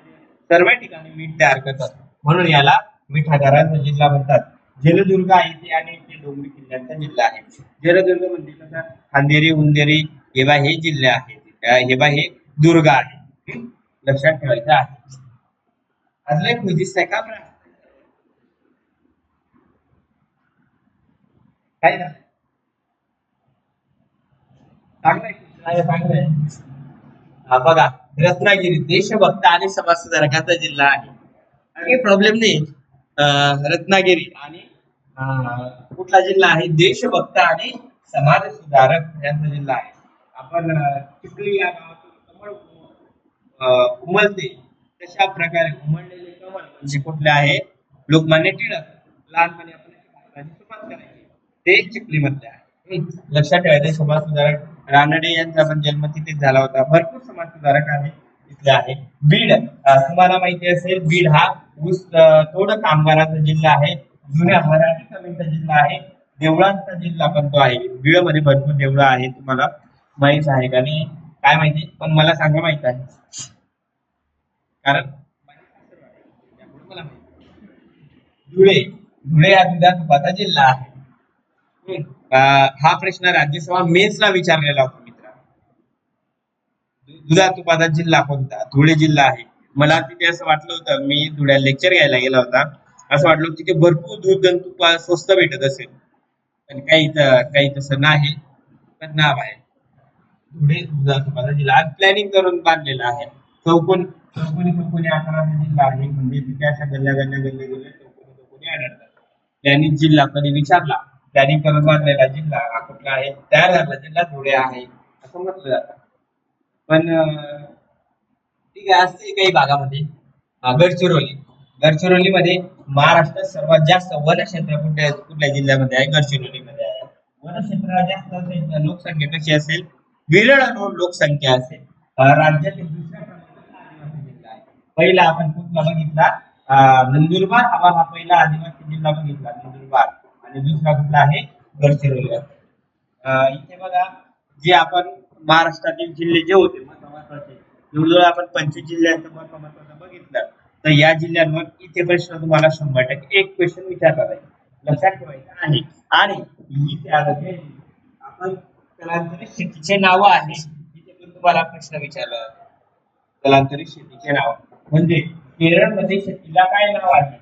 सर्व ठिकाणी मीठ तयार करतात, म्हणून याला मिठागराचा जिल्हा म्हणतात. जलदुर्ग आहे ते आणि ते डोंगरी किल्ल्यांचा जिल्हा आहे. जलदुर्ग म्हणजे कसं? खांदेरी उंदेरी हे जिल्हे आहेत. हे दुर्ग आहे. लक्षात ठेवायचं आहे. अजून एक क्विझिस आहे का काय ना? चांगलंय चांगलंय. हा बघा, रत्नागिरी देशभक्त आणि समाजसुधारकाचा जिल्हा आहे. काही प्रॉब्लेम नाही. रत्नागिरी आणि कुठला जिल्हा आहे? देशभक्त आणि समाज सुधारक यांचा जिल्हा आहे. आपण चिखली या गावातून कमळ उमलते, तशा प्रकारे उमललेले कमळ म्हणजे कुठले आहे? लोकमान्य टिळक. लहानपणी आपण भारताची सुरुवात करायची ते चिखली मधले आहे. लक्षात ठेवायचे. समाज सुधारक रानडे यांचा पण जन्म तिथेच झाला होता. भरपूर समाज सुधारक आहे तिथले आहे. बीड तुम्हाला माहिती असेल, बीड हा ऊस तोड कामगारांचा जिल्हा आहे. जुन्या मराठी कवींचा जिल्हा आहे. देवळांचा जिल्हा पण तो आहे. बीड मध्ये भरपूर देवळं आहे. तुम्हाला माहित आहे का नाही काय माहिती, पण मला सांगा माहित आहे कारण त्यामुळे मला माहिती. धुळे धुळे हा दुधा तुपाचा जिल्हा आहे. हा प्रश्न राज्यसभा मेन्सला विचारलेला होता मित्रांनो. दुधा तुपाचा जिल्हा कोणता? धुळे जिल्हा आहे. मला तिथे असं वाटलं होतं, मी धुळ्याला लेक्चर घ्यायला गेला होता, असं वाटलं होतं तिथे भरपूर दूध आणि तूप स्वस्त भेटत असेल, पण काही तसं नाही. पण नाव आहे धुळे दुधा तुपाचा जिल्हा. प्लॅनिंग करून बांधलेला आहे. चौकोनी आकाराचा जिल्हा आहे. म्हणजे तिथे अशा गल्ल्या चौकोनी आढळतात. प्लॅनिंग जिल्हा कधी विचारला, प्लॅनिंग करून बांधलेला जिल्हा हा कुठला आहे? तयार झालेला जिल्हा धुळे आहे असं म्हटलं जातं. पण ठीक आहे, असते काही भागामध्ये. गडचिरोली गडचिरोलीमध्ये महाराष्ट्रात सर्वात जास्त वनक्षेत्र कुठल्या जिल्ह्यामध्ये आहे? गडचिरोलीमध्ये आहे. वनक्षेत्र जास्त असेल, लोकसंख्या कशी असेल? विरळ लोकसंख्या असेल. राज्यातील दुसऱ्या क्रमांकाचा आदिवासी जिल्हा आहे. पहिला आपण कुठला बघितला? नंदुरबार हा पहिला आदिवासी जिल्हा बघितला, नंदुरबार. आणि दुसरा कुठला आहे? गडचिरोली. इथे बघा, जे आपण महाराष्ट्रातील जिल्हे जे होते महत्वाचे, जवळजवळ आपण 25 जिल्ह्यांचं महत्वाचं बघितलं, तर या जिल्ह्यांवर इथे प्रश्न तुम्हाला 100% एक क्वेश्चन विचारला जाईल. लक्षात ठेवायचं आहे. आणि त्यामध्ये आपण स्थलांतरित शेतीचे नाव आहे, इथे पण तुम्हाला प्रश्न विचारला जातो. स्थलांतरित शेतीचे नाव म्हणजे केरळमध्ये शेतीला काय नाव आहे?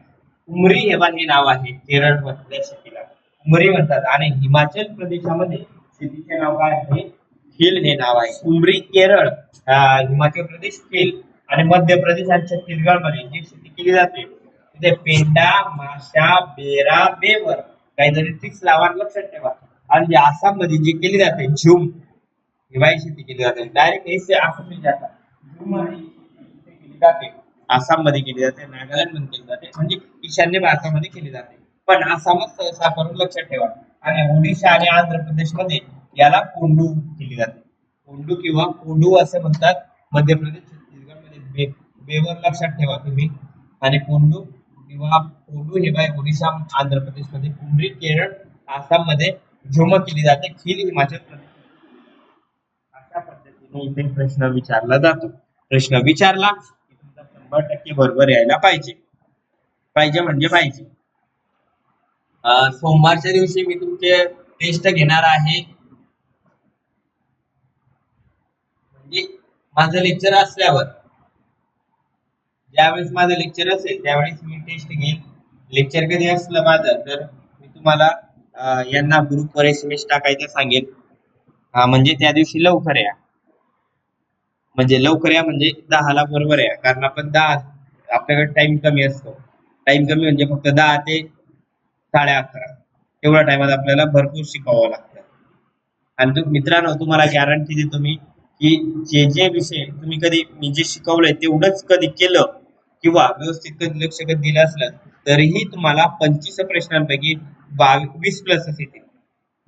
उमरी हे नाव आहे. केरळ मधल्या शेतीला उमरी म्हणतात. आणि हिमाचल प्रदेशामध्ये शेतीचे नाव काय आहे? खेल हे नाव आहे. उमरी केरळ, हिमाचल प्रदेश खेल. आणि मध्य प्रदेश आणि छत्तीसगड मध्ये जी शेती केली जाते तिथे पेंडा, माशा, बेरा, बेवर काहीतरी ट्रिक्स लावा, लक्षात ठेवा. आणि जे आसाम मध्ये जी केली जाते झुम हिवाळी शेती केली जाते. डायरेक्ट हे आसाम जातात झुम केली जाते. आसाम मध्ये केली जाते, नागालँड मध्ये केली जाते, म्हणजे ईशान्य भारतामध्ये केली जाते. पण आसामच सहसा करून लक्षात ठेवा. आणि ओडिशा आणि आंध्र प्रदेश मध्ये याला कोंडू केली जाते. कोंडू किंवा कोडू असं म्हणतात. मध्य प्रदेश, छत्तीसगड मध्ये बेवर लक्षात ठेवा तुम्ही. आणि कोंडू किंवा कोडू हे बाय ओडिशा, आंध्र प्रदेश मध्ये, कुंभरी केरळ, आसाम मध्ये झुम केली जाते, खील हिमाचल प्रदेश. अशा पद्धतीने इथे प्रश्न विचारला जातो. प्रश्न विचारला की तुमचा 100% बरोबर यायला पाहिजे. पाहिजे म्हणजे पाहिजे. सोमवारच्या दिवशी मी तुमचे टेस्ट घेणार आहे. म्हणजे माझं लेक्चर असल्यावर, ज्यावेळेस माझं लेक्चर असेल त्यावेळेस मी टेस्ट घेईन. लेक्चर कधी असलं माझं तर मी तुम्हाला यांना ग्रुपवर SMS टाकायचं सांगेल. म्हणजे त्या दिवशी लवकर या. म्हणजे लवकर या म्हणजे 10ला बरोबर या. कारण आपण 10, आपल्याकडे टाइम कमी असतो. टाइम कमी म्हणजे फक्त 10 ते 11:30 तेवढ्या टायमात आपल्याला भरपूर शिकवावं लागतं. आणि मित्रांनो, तुम्हाला गॅरंटी देतो मी की जे जे विषय तुम्ही कधी मी जे शिकवलंय तेवढंच कधी केलं किंवा व्यवस्थित कधी लक्ष कधी दिलं असलं तरीही तुम्हाला 25 प्रश्नांपैकी 20 प्लसच येतील.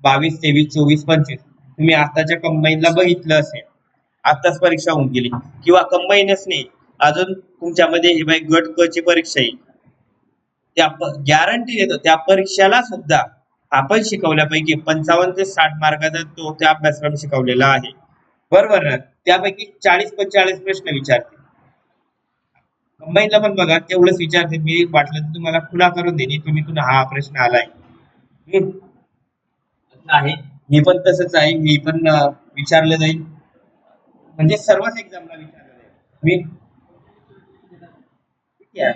22, 23, 24, 25. तुम्ही आताच्या कंबाईनला बघितलं असेल, आताच परीक्षा होऊन गेली. किंवा कंबाईनच नाही, अजून तुमच्यामध्ये हे बाई गट क ची परीक्षा येईल. त्या गॅरंटी देतो त्या परीक्षेला सुद्धा आपण शिकवल्यापैकी 55 ते 60 मार्काचा तो त्या अभ्यासक्रम शिकवलेला आहे. बरोबर ना? त्यापैकी 40-45 प्रश्न विचारते. कंबाईनला पण बघा तेवढंच विचारते. मी वाटलं तर तुम्हाला खुला करून देईन, तुम्ही हा प्रश्न आलाय. आहे, मी पण तसंच आहे. मी पण विचारलं जाईल, म्हणजे सर्वच एक्झामला विचारलं जाईल. मी इतिहास,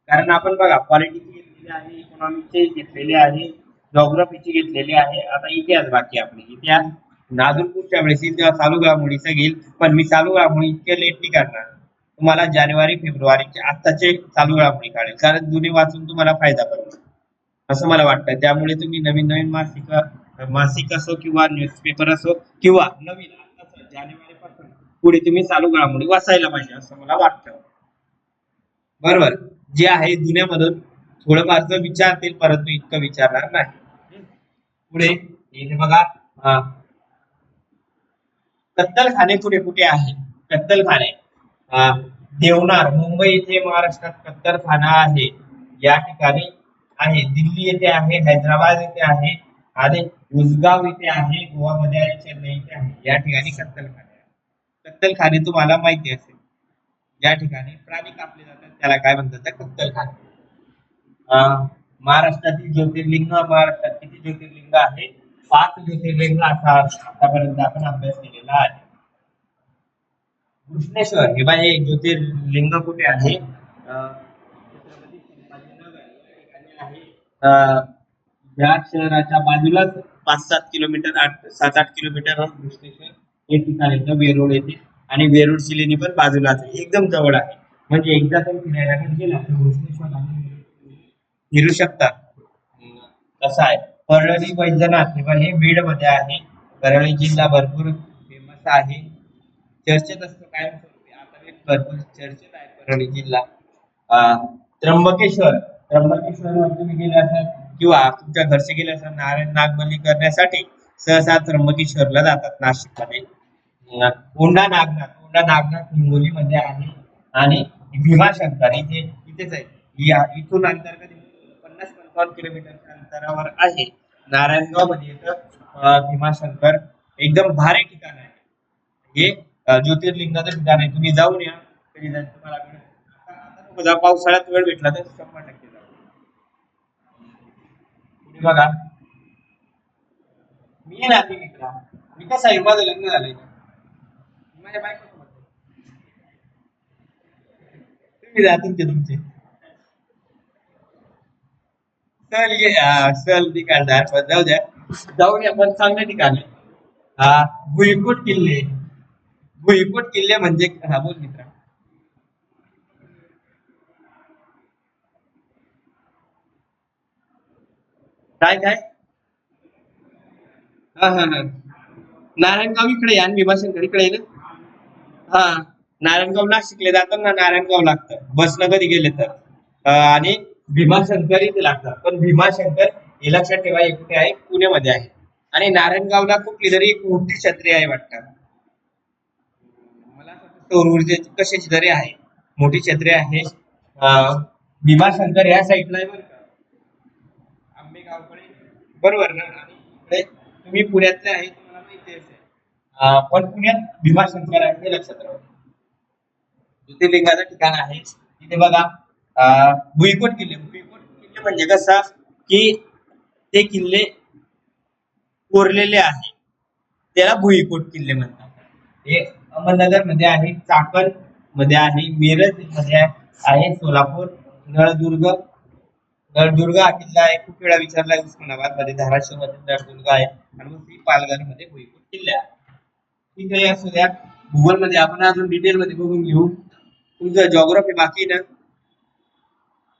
कारण आपण बघा पॉलिटिक्स घेतलेले आहे, इकॉनॉमिक्सचे घेतलेले आहे, जॉग्राफीचे घेतलेले आहे. आता इतिहास बाकी आपले. इतिहास अजून पुढच्या वेळेस येईल तेव्हा चालू घडामोडीचं घेईल. पण मी चालू घडामोडी इतके लेट नाही करणार. तुम्हाला जानेवारी फेब्रुवारीचे आत्ताचे चालू घडामोडी काढेल, कारण जुने वाचून तुम्हाला फायदा पडेल असं मला वाटतं. त्यामुळे तुम्ही नवीन नवीन मासिक असो किंवा न्यूजपेपर असो किंवा नवीन जानेवारी पासून पुढे तुम्ही चालू घडामोडी वाचायला पाहिजे असं मला वाटतं. बरोबर. जे आहे जुन्यामधून थोडंफारच विचारतील, परंतु इतकं विचारणार नाही. पुढे इथे बघा, कत्तलखाने कुठे कुठे आहे? कत्तलखाने देवनार, मुंबई येथे महाराष्ट्रात कत्तलखाना आहे. या ठिकाणी आहे. दिल्ली येथे आहे, हैदराबाद येथे आहे आणि उजगाव येथे आहे, गोवामध्ये आहे, चेन्नई येथे आहे. या ठिकाणी कत्तलखाने आहे. कत्तलखाने तुम्हाला माहिती असेल, या ठिकाणी प्राणी कापले जातात त्याला काय म्हणतात? त्या कत्तलखाने. महाराष्ट्रातील ज्योतिर्लिंग, महाराष्ट्रात किती ज्योतिर्लिंग आहे? 5 ज्योतिर्लिंग असा आतापर्यंत आपण अभ्यास केलेला आहे. घृष्णेश्वर हे बाय एक ज्योतिर्लिंग कुठे आहे? छत्रपती संभाजीनगर या ठिकाणी आहे. या शहराच्या बाजूलाच 5-7 किलोमीटर, 7-8 किलोमीटर घृष्णेश्वर हे ठिकाण येतं वेरूळ येथे. आणि वेरूळची लेणी पण बाजूलाच आहे, एकदम जवळ आहे. म्हणजे एकदा तुम्ही फिरायला गेला तर घृष्णेश्वर फिरू शकता. कसं आहे, परळी वैजनाथ हे बीड मध्ये आहे. परळी जिल्हा भरपूर फेमस आहे, चर्चेत असतो कायम स्वरूपी. आता भरपूर चर्चेत आहे परळी जिल्हा. त्र्यंबकेश्वर, त्र्यंबकेश्वर तुम्ही गेले असाल किंवा तुमच्या घरचे गेले असाल नारायण नागबली करण्यासाठी, सहसा त्र्यंबकेश्वरला जातात नाशिक मध्ये. ओंडा नागनाथ, ओंडा नागनाथ हिंगोली मध्ये आहे. आणि भीमाशंकर इथेच आहे. इथून अंतर कधी 50-55 किलोमीटरच्या अंतरावर आहे. नारायणगाव मध्ये येतं भीमाशंकर. एकदम भारी ठिकाण आहे हे. ज्योतिर्लिंगाचं ठिकाण आहे. तुम्ही जाऊन या कधी तुम्हाला आता पावसाळ्यात वेळ भेटला तर 100% जाऊ. पुढे बघा, मी नाते मित्र, मी कसं आहे, माझं लग्न झालंय, माझ्या बायको तुम्ही जा तुमचे सहल ठिकाणदार, पण जाऊ द्या. जाऊन आपण चांगल्या ठिकाणी. भुईकोट किल्ले, भुईकोट किल्ले म्हणजे बोल मित्र. काय काय? हा हा हा नारायणगाव इकडे आणि भीमाशंकर इकडे आहे ना. हा, नारायणगाव नाशिकले जाताना नारायणगाव लागतं बसनं कधी गेले तर आणि भीमाशंकर इथे लागतं. पण भीमाशंकर हे लक्षात ठेवा हे कुठे आहे, पुण्यामध्ये आहे. आणि नारायणगावला कुठली तरी एक मोठी छत्री आहे वाटतं, मला असं वाटतं सौर ऊर्जेची कशाची तरी आहे, मोठी छत्री आहे. भीमाशंकर या साईडला आहे बरं का, आंबेगावकडे, बरोबर ना. आणि इकडे तुम्ही पुण्यातले आहे तुम्हाला माहिती असेल, पण पुण्यात भीमाशंकर आहे हे लक्षात राहा. ज्योतिर्लिंगाचं ठिकाण आहे तिथे बघा. भुईकोट किल्ले, भुईकोट किल्ले म्हणजे कसा की ते किल्ले कोरलेले आहे, त्याला भुईकोट किल्ले म्हणतात. हे अहमदनगर मध्ये आहे, चाकण मध्ये आहे, मिरज मध्ये आहे, सोलापूर, नळदुर्ग, नळदुर्ग हा किल्ला आहे, खूप वेळा विचारला उस्मानाबाद मध्ये, धाराशिव मध्ये नळदुर्ग आहे, आणि मग पालघर मध्ये भुईकोट किल्ले आहे. ठीक आहे, असू द्या. गुगल मध्ये आपण अजून डिटेल मध्ये बघून घेऊ. तुमचं जॉग्राफी बाकी ना,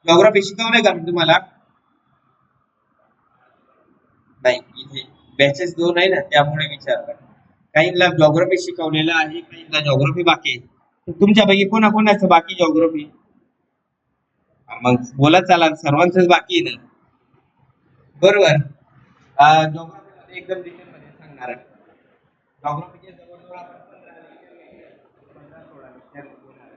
जॉग्राफी शिकवलंय का मी तुम्हाला? नाही, इथे बॅचेस 2 आहे ना त्यामुळे विचारलं. काहींना जॉग्राफी शिकवलेलं आहे, काहींना जॉग्राफी बाकी आहे. तुमच्यापैकी कोणाकोणाचं बाकी जॉग्राफी? मग बोला, चला सर्वांचंच बाकी आहे ना, बरोबर. जॉग्राफी मध्ये एकदम डिटेल मध्ये सांगणार आहे. जॉग्राफीचे जवळजवळ आपण 15-16 विषय बोलणार आहे.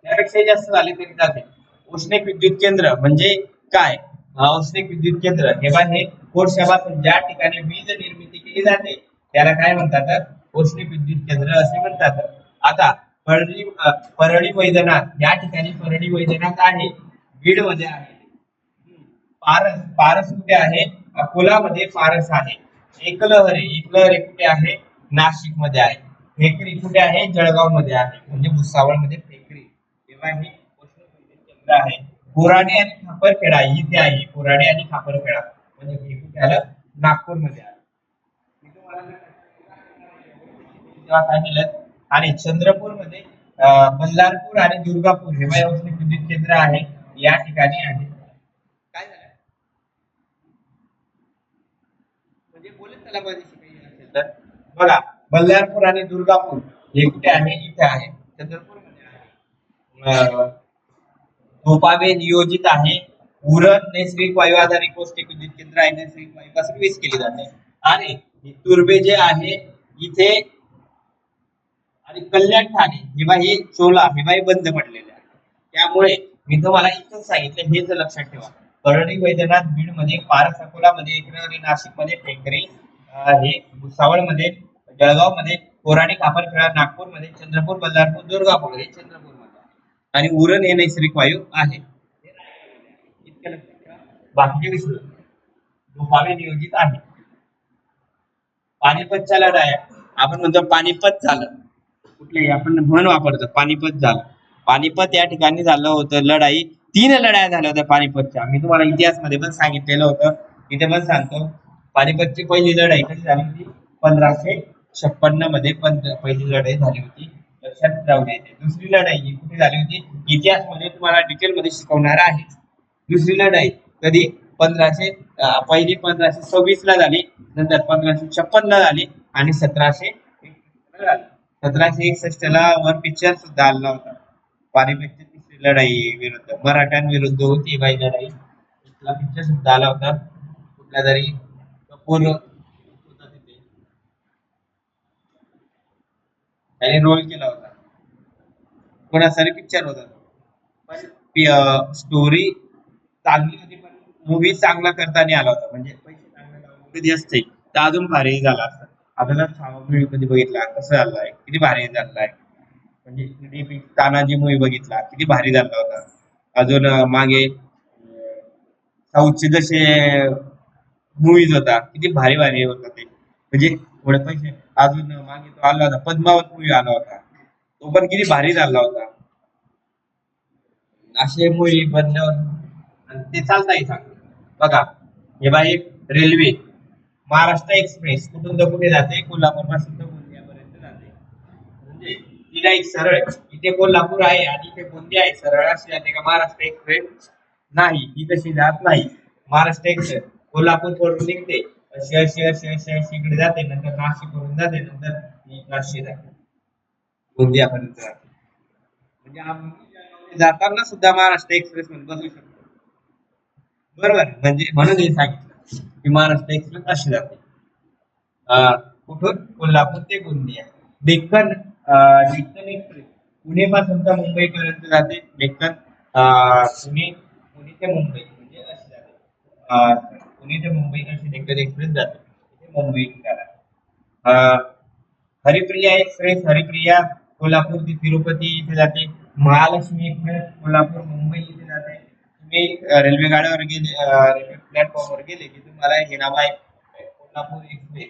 त्यापेक्षा जास्त झाले तरी चालते. औष्णिक विद्युत केंद्र म्हणजे काय? औष्णिक विद्युत केंद्र हे कोळशापासून ज्या ठिकाणी वीज निर्मिती केली जाते त्याला काय म्हणतात? औष्णिक विद्युत केंद्र असे म्हणतात. आता परळी वैजनाथ या ठिकाणी परळी वैजनाथ आहे, बीड मध्ये आहे. पारस, पारस कुठे आहे? अकोलामध्ये पारस आहे. एकलहरे, एकलहरे कुठे आहे? नाशिक मध्ये आहे. फेकरी कुठे आहे? जळगाव मध्ये आहे, म्हणजे भुसावळ मध्ये फेकरी. तेव्हा हे औष्णिक विद्युत केंद्र आहे. कोराडी आणि खापरखेडा इथे आहे, कोराडी आणि खापरखेडा म्हणजे हे कुठे आलं? नागपूर मध्ये आलं. मी तुम्हाला तेव्हा काय केलं, आणि चंद्रपूर मध्ये बल्लारपूर आणि दुर्गापूर हे औष्णिक विद्युत केंद्र आहे, या ठिकाणी आहे. काय झालं म्हणजे बोलेल त्याला माझ्याशी काही असेल तर बघा. बल्लारपूर आणि दुर्गापूर हे कुठे आहे? इथे आहे, चंद्रपूर मध्ये आहे. भोपाळे नियोजित आहे. उरण नैसर्गिक वायू आधारित पौष्टिक विद्युत केंद्र आहे, नैसर्गिक वायू पासून वीज केली जाते. आणि तुर्बे जे आहे इथे, आणि कल्याण ठाणे हे चोला हे बंद पडलेले आहे. त्यामुळे मी तुम्हाला इथून सांगितलं, हे जर लक्षात ठेवा. परळी वैद्यनाथ बीड मध्ये, पारस अकोला मध्ये, एकलहरी नाशिक मध्ये, टेकरी हे भुसावळ मध्ये, जळगाव मध्ये, कोराडी खापरखेडा नागपूर मध्ये, चंद्रपूर बल्लारपूर दुर्गापूर हे चंद्रपूर मध्ये, आणि उरण हे नैसर्गिक वायू आहे. इतके लक्षात ठेवा. बाकीचे विसरू. भोपाळे नियोजित आहे. पानिपतच्या लढाया आपण म्हणतो पानिपत झालं, कुठले आपण म्हण वापरतो, पानिपत झालं. पानिपत या ठिकाणी झालं होतं लढाई. 3 लढाया झाल्या होत्या पानिपतच्या, मी तुम्हाला इतिहास मध्ये पण सांगितलेलं होतं, इथे पण सांगतो. पानिपतची पहिली लढाई कधी झाली होती? 1556 मध्ये पहिली लढाई झाली होती, लक्षात राहू द्यायचे. दुसरी लढाई कुठे झाली होती? इतिहास मध्ये तुम्हाला डिटेल मध्ये शिकवणार आहे. दुसरी लढाई कधी? पहिली 1526 ला झाली, नंतर 1556 ला झाली, आणि 1761 ला झाली. 1761 ला वर पिक्चर सुद्धा आला होता. पानिपतची तिसरी लढाई विरुद्ध मराठ्यांविरुद्ध होती बाई लढाई, तिथला पिक्चर सुद्धा आला होता. कुठला तरी कपूर होता तिथे, त्याने रोल केला होता. कोणाचा पिक्चर होता, पण स्टोरी चांगली होती, पण मूवी चांगला करताना आला होता. म्हणजे पैसे चांगले लावून कधी असते तर अजून भारी झाला असता. आपल्याला मूवी कधी बघितला कसं झालाय, किती भारी झालाय. म्हणजे तानाजी मूवी बघितला, किती भारी झाला होता. अजून मागे साऊथचे जसे मूवीज होता, किती भारी भारी होता ते, म्हणजे थोडे पैसे. अजून मागे तो आला होता पद्मावत मूवी आला होता, तो पण किती भारी झाला होता. असे मूवी बनल्यावर आणि ते चालताही चांगलं. बघा हे बाई रेल्वे, महाराष्ट्र एक्सप्रेस कुठून तर कुठे जाते? कोल्हापूर पासून तर गोंदियापर्यंत जाते. म्हणजे ती नाही सरळ, इथे कोल्हापूर आहे आणि इथे गोंदिया आहे, सरळ अशी जाते का महाराष्ट्र एक्सप्रेस? नाही, ही तशी जात नाही. महाराष्ट्र एक्सप्रेस कोल्हापूर वरून निघते, अशी अशी अशी अशी अशी इकडे जाते, नंतर नाशिक वरून जाते, नंतर नाशिक जाते. गोंदियापर्यंत जाते. म्हणजे आम्ही जाताना सुद्धा महाराष्ट्र एक्सप्रेस मध्ये बसू शकतो. बरोबर, म्हणजे म्हणून हे सांगितलं की महाराष्ट्र एक्सप्रेस अशी जाते. कुठून? कोल्हापूर ते गोंदिया. डेक्कन डेक्कन एक्सप्रेस पुणे पासून तर मुंबई पर्यंत जाते. डेक्कन पुणे पुणे ते मुंबई म्हणजे अशी जाते. पुणे ते मुंबई अशी डेक्कन एक्सप्रेस जाते. इथे मुंबई ठिकाण आहे. हरिप्रिया एक्सप्रेस हरिप्रिया कोल्हापूर ते तिरुपती इथे जाते. महालक्ष्मी एक्सप्रेस कोल्हापूर मुंबई इथे जाते. तुम्ही रेल्वे गाड्यावर गेले, रेल्वे प्लॅटफॉर्मवर गेले की तुम्हाला हे नाव आहे कोल्हापूर एक्सप्रेस,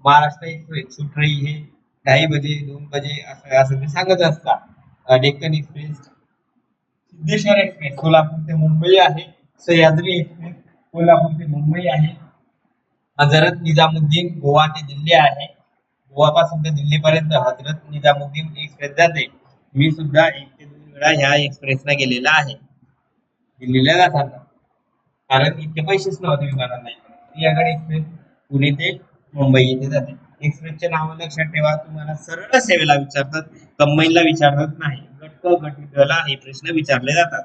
महाराष्ट्र एक्सप्रेस सुट रही है 2:30 बजे 2 बजे असं असं ते सांगत असतात. डेक्कन एक्सप्रेस सिद्धेश्वर एक्सप्रेस कोल्हापूर ते मुंबई आहे. सह्याद्री एक्सप्रेस कोल्हापूर ते मुंबई आहे. हजरत निजामुद्दीन गोवा ते दिल्ली आहे. गोवापासून ते दिल्लीपर्यंत हजरत निजामुद्दीन एक्सप्रेस जाते. मी सुद्धा 1 ते 2 वेळा ह्या एक्सप्रेसला गेलेला आहे दिल्लीला जाताना, कारण इतके पैसेच नव्हते विमानाला. सिंहगड एक्सप्रेस पुणे ते मुंबई येथे जाते. एक्सप्रेसचे नाव लक्षात ठेवा. तुम्हाला सरळ सेवेला विचारतात, कंबाईनला विचारत नाही. गट गटीला हे प्रश्न विचारले जातात.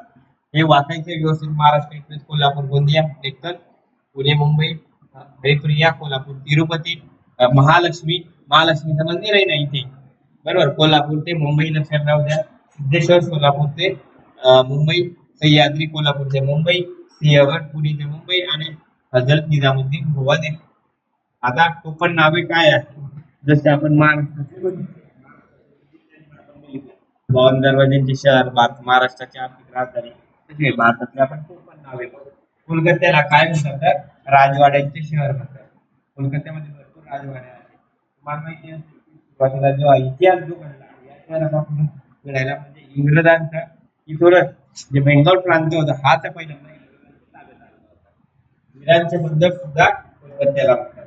हे वाचायचे व्यवस्थित. महाराष्ट्र एक्सप्रेस कोल्हापूर गोंदिया डेक्कन पुणे मुंबई, हरिप्रिया कोल्हापूर तिरुपती, महालक्ष्मी महालक्ष्मीचं मंदिर आहे ना इथे, बरोबर, कोल्हापूर ते मुंबई लक्षात राहू द्या. सिद्धेश्वर सोलापूर ते मुंबई, सह्याद्री कोल्हापूर ते मुंबई, सिंहगड पुणे ते मुंबई आणि हजरत निजामुद्दीन गोवा दिल्ली. आता टोपण नावे काय आहे? जसे आपण महाराष्ट्राचे बावन दरवाज्यांचे शहर, महाराष्ट्राची आर्थिक राजधानी, तसे भारतातले आपण टोपण नावे बघू. कोलकात्याला काय म्हणतात? तर राजवाड्यांचे शहर म्हणतात. कोलकात्यामध्ये भरपूर राजवाड्या आहेत. तुम्हाला माहिती आहे सुरुवातीला जो इतिहास जो घडला या शहरापासून घडायला म्हणजे इंग्रजांचा इथूनच जे बेंगॉल प्रांत होता हा तर पहिल्यांदा इंग्रजांच्या ताब्यात आला होता. इंग्रजांचे बंदर सुद्धा कोलकात्याला म्हणतात.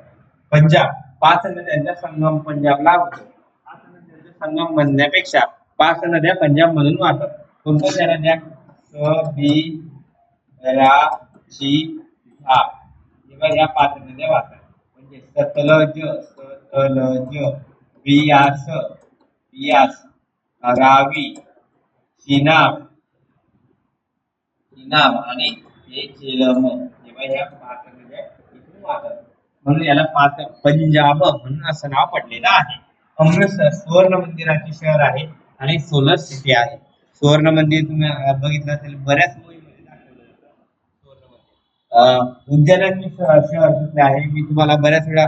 पंजाब 5 नद्यांचा संगम पंजाबला होतो. 5 नद्यांचा संगम म्हणण्यापेक्षा 5 नद्या पंजाब म्हणून वाहतात. कोणत्या नद्या? स बी रा ची झा, जेव्हा या 5 नद्या वाहतात म्हणजे सतलज बियास बियास रावी चिनाब चिनाब आणि हे झेलम, जेव्हा या 5 नद्या इथून वाहतात म्हणून याला पंजाब म्हणून असं नाव पडलेलं आहे. अमृतसर सुवर्ण मंदिराचे शहर आहे आणि सोलर सिटी आहे. सुवर्ण मंदिर तुम्ही बघितलं असेल, बऱ्याच मूवीमध्ये दाखवलं होतं सुवर्ण मंदिर. उद्यानाचे शहर कुठले आहे मी तुम्हाला बऱ्याच वेळा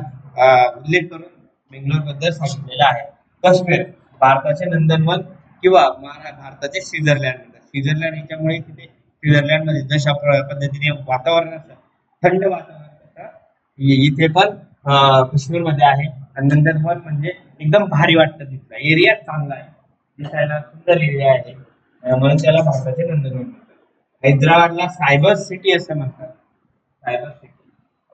उल्लेख करून बेंगलोर बद्दल सांगितलेलं आहे. काश्मीर भारताचे नंदनवन किंवा भारताचे स्वित्झर्लंड. स्वित्झर्लंड याच्यामुळे तिथे स्वित्झर्लंड मध्ये जशा पद्धतीने वातावरण असतं थंड वातावरण इथे पण काश्मीर मध्ये आहे. आणि नंदनवन म्हणजे एकदम भारी वाटतं, तिथला एरिया चांगला आहे, दिसायला सुंदर एरिया आहे, म्हणून त्याला भारताचे नंदनवन म्हणतात. हैदराबादला सायबर सिटी असं म्हणतात. Cyber city.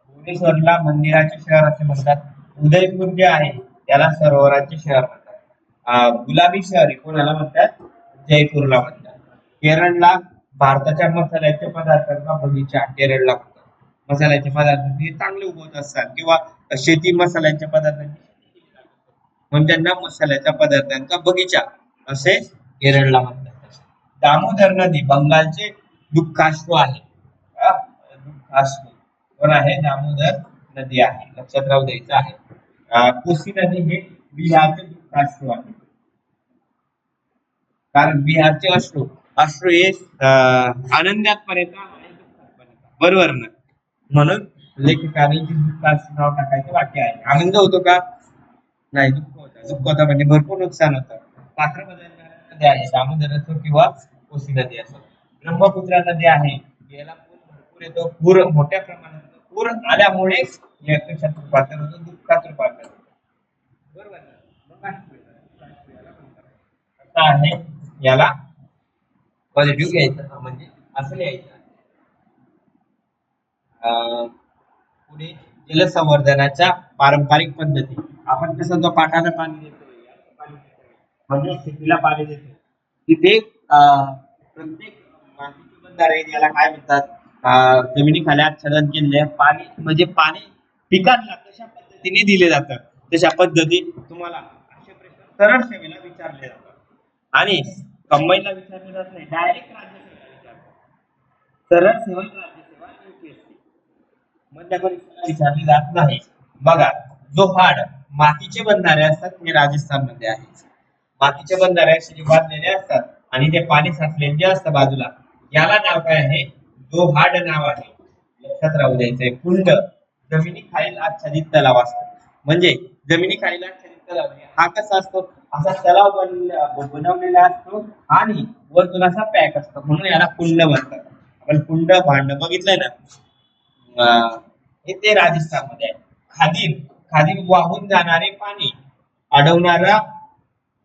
भुवनेश्वरला मंदिराचे शहर असे म्हणतात. उदयपूर जे आहे त्याला सरोवराचे शहर म्हणतात. गुलाबी शहर कोणाला म्हणतात? जयपूरला म्हणतात. केरळला भारताच्या मसाल्याच्या पदार्थांचा बगीचा केरळला म्हणतात. मसाल्याचे पदार्थ हे चांगले उगवत असतात किंवा शेती मसाल्याच्या पदार्थांची म्हणून त्यांना मसाल्याच्या पदार्थांचा बगीचा असे केरळला म्हणतात. दामोदर नदी बंगालचे दुःखाश्रू आहे. दुःखाश्रू कोण आहे? दामोदर नदी आहे, लक्षात राहू द्यायचं आहे. कोसी नदी हे बिहारचे दुःखाश्रू आहे, कारण बिहारचे अश्रू अश्रू हे आनंदात पर्यंत बरोबर ना, म्हणून लेखकाने दुःखाश्रू नाव टाकायचं वाक्य आहे. आनंद होतो का? नाही, दुःख होतं. दुःख होतं म्हणजे भरपूर नुकसान होतं. पात्र बदलणाऱ्या नद्या आहे दामोदर असो किंवा कोसी नदी असो. ब्रह्मपुत्रा नदी आहे, याला पूर भरपूर येतो. पूर मोठ्या प्रमाणात पूर आल्यामुळे यक्षात रूपांतर होतं, दुःखात रूपांतर होतं, बरोबर ना. असं आहे, याला पॉझिटिव्ह घ्यायचं म्हणजे असं लिहायचं. पुढे जलसंवर्धनाच्या पारंपरिक पद्धती. आपण कसं तो पाटाला पाणी देतो म्हणजे शेतीला पाणी देतो, तिथे प्रत्येक मातीचे बंधारे याला काय म्हणतात? जमिनीखाली आच्छादन केलेले पाणी म्हणजे पाणी पिकांना कशा पद्धतीने दिले जातं तशा पद्धती तुम्हाला असे प्रश्न सरळ सेवेला विचारले जातात आणि कंबाईनला विचारले जात नाही, डायरेक्ट राज्यसेवेला विचारतात. सरळ सेवा राज्यसेवा UPSC मध्य परीक्षेला विचारली जात नाही. बघा, जो हाड मातीचे बनणारे असतात हे राजस्थान मध्ये आहे. मातीचे बनणारे असे बांधलेले असतात आणि ते पाणी साचलेले जे असतं बाजूला, याला नाव काय आहे? जो हाड नाव आहे. लक्षात राहू द्यायचंय. कुंड जमिनीखालील आच्छादित तलाव असतो. म्हणजे जमिनीखालील आच्छादित तलाव हा कसा असतो? असा तलाव बनवलेला असतो आणि वरतून असा पॅक असतो, म्हणून याला कुंड म्हणतात. आपण कुंड भांड बघितलंय ना, हे ते राजस्थानमध्ये आहे. खादीम खादीम वाहून जाणारे पाणी अडवणारा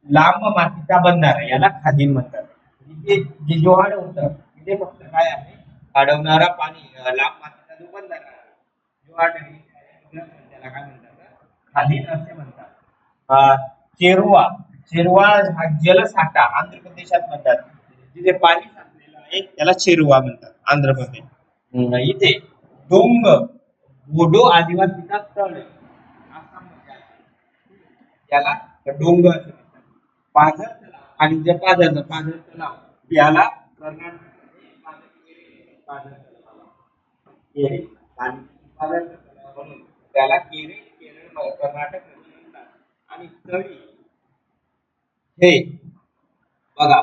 लांब मातीचा बंधारा याला खादीम म्हणतात. इथे जे जोहाड होतं तिथे फक्त काय आहे? अडवणारा पाणी, लांब मातीचा जो बंधारा आहे जोहाड, त्याला काय म्हणतात? खादीम असे म्हणतात. चेरुवा चेरुवा हा जलसाठा आंध्र प्रदेशात म्हणतात. जिथे पाणी साचलेलं आहे त्याला चेरुवा म्हणतात, आंध्र प्रदेश. इथे डोंग बोडो आदिवासीचा तळ आसाममध्ये आहे, त्याला डोंग असे म्हणतात. पाझर तलाव आणि जे पाझर तलाव याला कर्नाटकमध्ये पाझर तलाव केरे आणि पाझर तलाव म्हणून त्याला केरे केरळ कर्नाटक म्हणतात. आणि तळी हे बघा,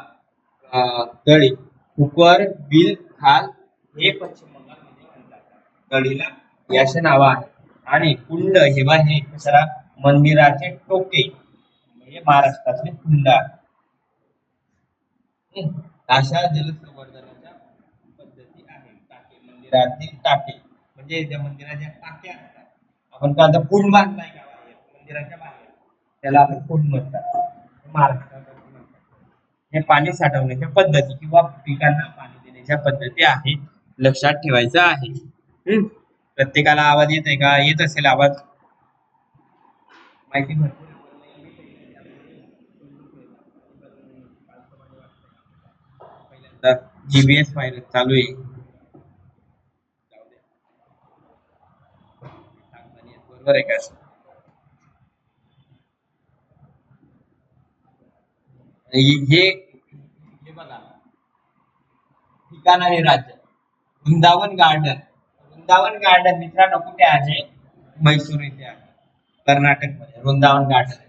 तळी कुकर बिल खाल हे पश्चिम बंगालमध्ये म्हणतात. तळीला याचे नाव आहे. आणि कुंड हे कशाला? मंदिराचे टोके म्हणजे महाराष्ट्रातले कुंड आहे. अशा जलसंवर्धनाच्या पद्धती आहेत. टाके मंदिरातील टाके म्हणजे त्या मंदिराच्या टाक्या असतात. आपण का आता कुंड बांधलाय का बाहेर मंदिराच्या बाहेर, त्याला आपण कुंड म्हणतात. महाराष्ट्रात हे पाणी साठवण्याच्या पद्धती किंवा पिकांना पाणी देण्याच्या पद्धती आहेत, लक्षात ठेवायचं आहे. प्रत्येकाला आवाज येत आहे का? येत असेल आवाज. माहिती भरपूर पहिल्यांदा GBS व्हायरस चालू आहे. बरोबर आहे का? हे बघा, ठिकाण आहे राज्य. वृंदावन गार्डन मित्रांनो कुठे आहे? मैसूर येथे आहे, कर्नाटक मध्ये वृंदावन गार्डन.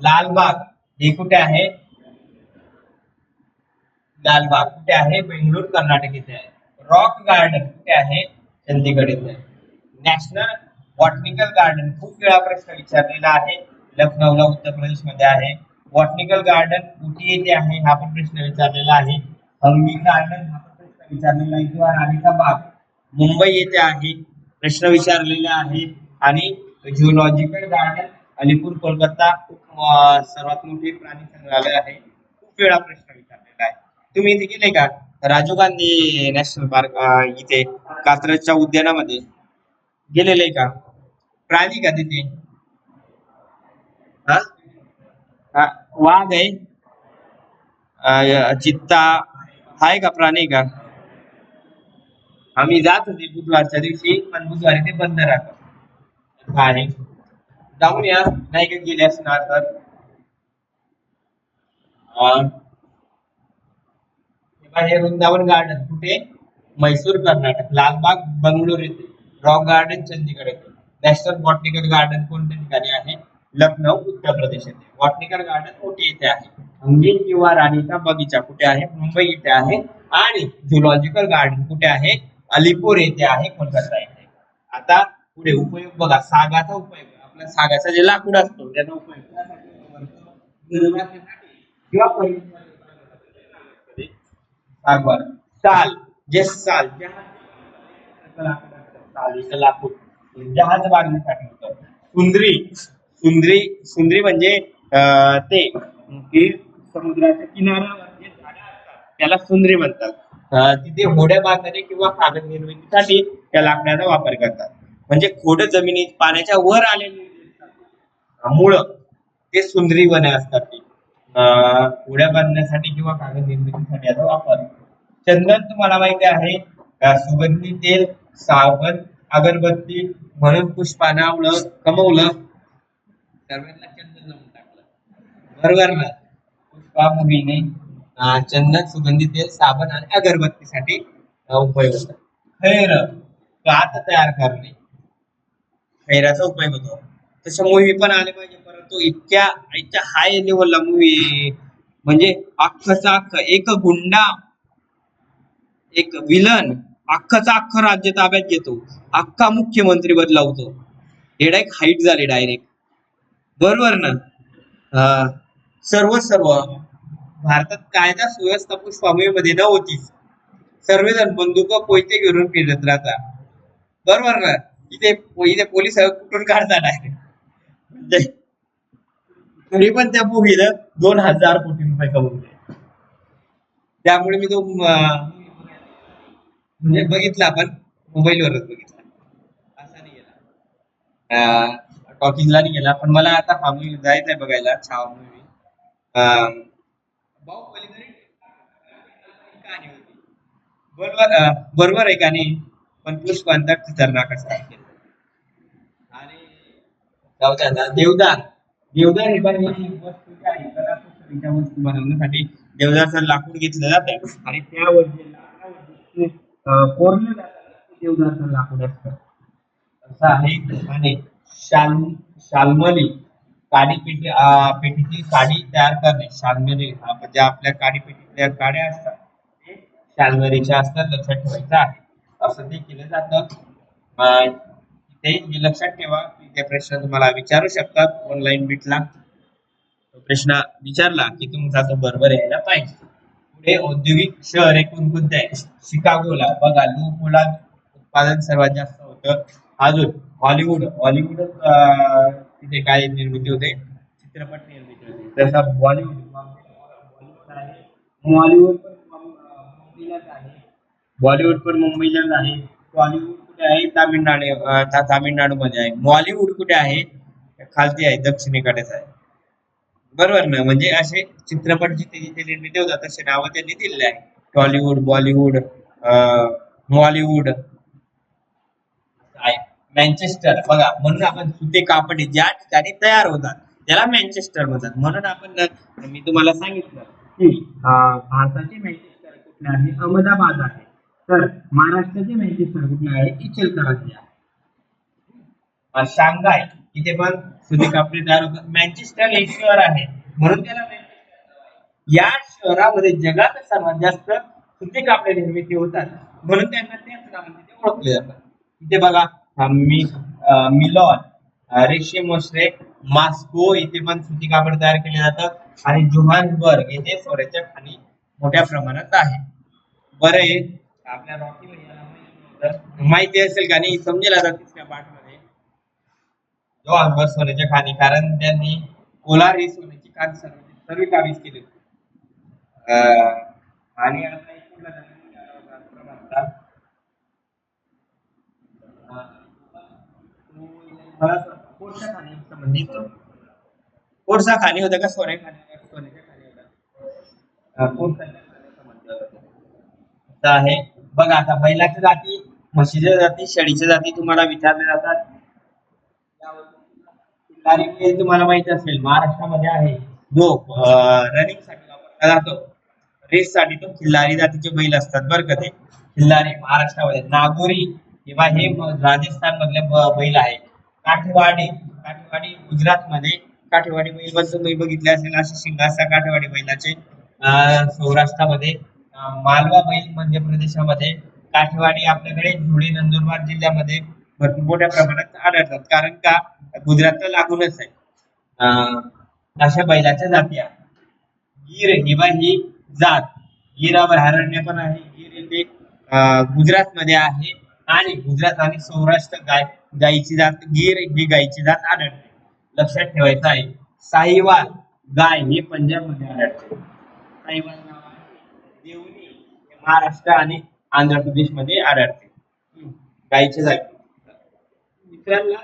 लालबाग हे कुठे आहे? लालबाग कुठे आहे? बेंगळूर कर्नाटक येथे आहे. रॉक गार्डन कुठे आहे? चंदीगड येथे आहे. नॅशनल बॉटनिकल गार्डन खूप वेळा प्रश्न विचारलेला आहे, लखनौला उत्तर प्रदेश मध्ये आहे. बॉटनिकल गार्डन उटी येथे आहे, हा पण प्रश्न विचारलेला आहे. हंगी गार्डन हा पण प्रश्न विचारलेला आहे. किंवा राणीचा बाग मुंबई येथे आहे, प्रश्न विचारलेला आहे. आणि झुलॉजिकल गार्डन अलीपूर कोलकाता सर्वात मोठे प्राणी संग्रहालय आहे, खूप वेळा प्रश्न विचारलेला आहे. तुम्ही इथे गेले का? राजीव गांधी नॅशनल पार्क इथे कात्रजच्या उद्यानामध्ये गेलेले का? प्राणी का तिथे? वाघ आहे, चित्ता आहे का? प्राणी का? आम्ही जात होते बुधवारच्या दिवशी, पण बुधवारी ते बंद राहतात. आहे जाऊन या, नाही का गेले असणार तर. हे वृंदावन गार्डन कुठे? मैसूर कर्नाटक. लालबाग बंगळूर येथे. रॉक गार्डन चंदीगड येथे. नॅशनल बॉटनिकल गार्डन कोणत्या ठिकाणी आहे? लखनौ उत्तर प्रदेश येथे. बॉटनिकल गार्डन ओटी येथे आहे. हंगी किंवा राणीचा बगीचा कुठे आहे? मुंबई येथे आहे. आणि झुलॉजिकल गार्डन कुठे आहे? अलीपूर येथे आहे, कोलकाता येथे. आता पुढे उपयोग बघा, सागाचा उपयोग. आपला सागाचा जे लाकूड असतो त्याचा उपयोग किंवा सागवान. साल जे साल लाकूड जहाज बांधण्यासाठी होतं. सुंदरी म्हणजे ते की समुद्राच्या किनाऱ्यावर जे झाडं असतात त्याला सुंदरी म्हणतात. तिथे होड्या बांधणे किंवा कागद निर्मितीसाठी त्या लाकडाचा वापर करतात. म्हणजे खोड जमिनीत पाण्याच्या वर आलेली मुळं ते सुंदरी वने असतात. ती होड्या बांधण्यासाठी किंवा कागद निर्मितीसाठी याचा वापर. चंदन तुम्हाला माहिती आहे, सुगंधी तेल, साबण, अगरबत्ती म्हणून पुष्पानं कमवलं, सर्वांना चंदन लावून टाकलं. बरोबर ना. पुष्पा मूवीने चंदन, सुगंधी तेल, साबण आणि अगरबत्तीसाठी उपयोग होतो. खैर काथ तयार करणे, खैराचा उपयोग होतो. तसे मूवी पण आले पाहिजे, परंतु इतक्या इतक्या हाय लेवलला मूवी, म्हणजे अख्खचा अख्ख एक गुंडा, एक विलन अख्खचा अख्खं राज्य ताब्यात घेतो, अख्खा मुख्यमंत्री बदलावतो. हे डायरेक्ट हाईट झाले डायरेक्ट. बरोबर ना. अं, सर्व भारतात कायदा सुव्यवस्था पुष्पामुळे नव्हतीच. सर्वजण बंदूक कोयते घेऊन फिरत राहतात. बरोबर ना. इथे इथे पोलीस कुठून काढतात डायरेक्ट. म्हणजे तरी पण त्या मूवीला 2,000 कोटी रुपये कमवले. त्यामुळे मी तो म्हणजे बघितला, आपण मोबाईलवरच बघितला, असा नाही गेला, टॉकिंगला नाही गेला. पण मला आता हा मूवी जायचंय बघायला, छावा मूवी. बाहुबली तरी कहाणी होती. बरोबर, बरोबर आहे का नाही. पण पुष्पांतर खतरनाक असतात. आणि जाऊ द्या आता. देवदार, देवदार हे पण एक वस्तू जी आहे, कलाकुसरीच्या वस्तू बनवण्यासाठी देवदारचं लाकूड घेतलं जातं आणि त्यावर जे लाकडावर कोरलं जातं ते देवदारचं लाकूड असतं. असं आहे. आणि शाल शाल्मली काडीपेटी, पेटीची काडी तयार करणे. शाल्मली म्हणजे आपल्या काडीपेटीतल्या काड्या असतात, ते शाल्मलीच्या असतात, लक्षात ठेवायचं आहे. असं ते केलं जातं. ते लक्षात ठेवा. ते प्रश्न तुम्हाला विचारू शकतात ऑनलाईन बिटला. तो प्रश्न विचारला की तुमचा तो बरोबर यायला पाहिजे. पुढे औद्योगिक शहर कोणकोणते आहे? शिकागोला बघा, लोहपोलाद उत्पादन सर्वात जास्त होतं. अजून हॉलिवूड, हॉलिवूड तिथे काय निर्मिती होते? चित्रपट निर्मिती होते. तसं बॉलिवूड, बॉलिवूड आहे. बॉलिवूड पण मुंबईलाच आहे. बॉलिवूड पण मुंबईलाच आहे. टॉलिवूड कुठे आहे? तामिळनाडू, तामिळनाडूमध्ये आहे. बॉलिवूड कुठे आहे? खालती आहे, दक्षिणेकडेच आहे. बरोबर ना. म्हणजे असे चित्रपट जिथे जिथे निर्मिती होतात तसे नावं त्यांनी दिलेले आहे. टॉलिवूड, बॉलिवूड, मॉलिवूड आहे. मँचेस्टर बघा, म्हणून आपण सुते कापड ज्या ठिकाणी तयार होतात त्याला मँचेस्टर म्हणतात. म्हणून आपण, मी तुम्हाला सांगितलं की भारताचे मँचेस्टर कुठले आहे? अहमदाबाद आहे. तर महाराष्ट्राचे मँचेस्टर कुठले आहे? इचलकरंजी आहे. शांघाय, इथे पण सुती कापडी तयार होतात. मँचेस्टर हे शहर आहे म्हणून त्याला मँचेस्टर. या शहरामध्ये जगात सर्वात जास्त सुती कापडे निर्मिती होतात म्हणून त्यांना त्याच नावाने ते ओळखले जातात. इथे बघा, मिलॉन, रेशीम मोस्रे, मॉस्को इथे पण सुती कापड तयार केले जातात. आणि जोहान्सबर्ग येथे सोन्याच्या खाणी मोठ्या प्रमाणात आहे. बरं आहे. आपल्या रॉकी भैयाला माहिती असेल का नाही, समजेल आता तिसऱ्या पाठामध्ये. जोहान्सबर्ग सोन्याच्या खाणी, कारण त्यांनी कोलार ही सोन्याची खाण सर्व काबीज केली होती. आणि आता एक कुठला प्रमाणात कोळसा खाणी संबंधित, कोळसा खाणी होतं का सोन्या खाणी, सोन्याच्या खाणी होत्या, कोळसाच्या खाण्यासंबंधी होतं. आहे. बघा आता बैलाच्या जाती, म्हशीच्या जाती, शेळीच्या जाती तुम्हाला विचारले जातात. खिल्लारी बैल तुम्हाला माहिती असेल महाराष्ट्रामध्ये आहे, जो रनिंग साठी वापरला जातो. रेस साठी तो खिल्लारी जातीचे बैल असतात बरं का. ते खिल्लारी महाराष्ट्रामध्ये. नागोरी किंवा हे राजस्थान मधले बैल आहे. काठेवाडी, काठेवाडी गुजरात मध्ये. काठेवाडी बैल पण तुम्ही बघितले असेल, असे शिंग असतात काठेवाडी बैलाचे. सौराष्ट्रामध्ये. मालवा बैल मध्य प्रदेशामध्ये. काठेवाडी आपल्याकडे धुळे नंदुरबार जिल्ह्यामध्ये भरपूर मोठ्या प्रमाणात आढळतात, कारण का गुजरातला लागूनच आहे. अशा बैलाच्या जाती आहेत. गीर ही जात, गीर अभयारण्य पण आहे. गीर येथे गुजरात मध्ये आहे. आणि गुजरात आणि सौराष्ट्र गायीची जात, गीर ही गायीची जात आढळते. लक्षात ठेवायचं आहे. साहिवाल गाय हे पंजाब मध्ये आढळते. साहिवाल नाव आहे. देवणी हे महाराष्ट्र आणि आंध्र प्रदेश मध्ये आढळते. गायीच्या जाती. मित्रांना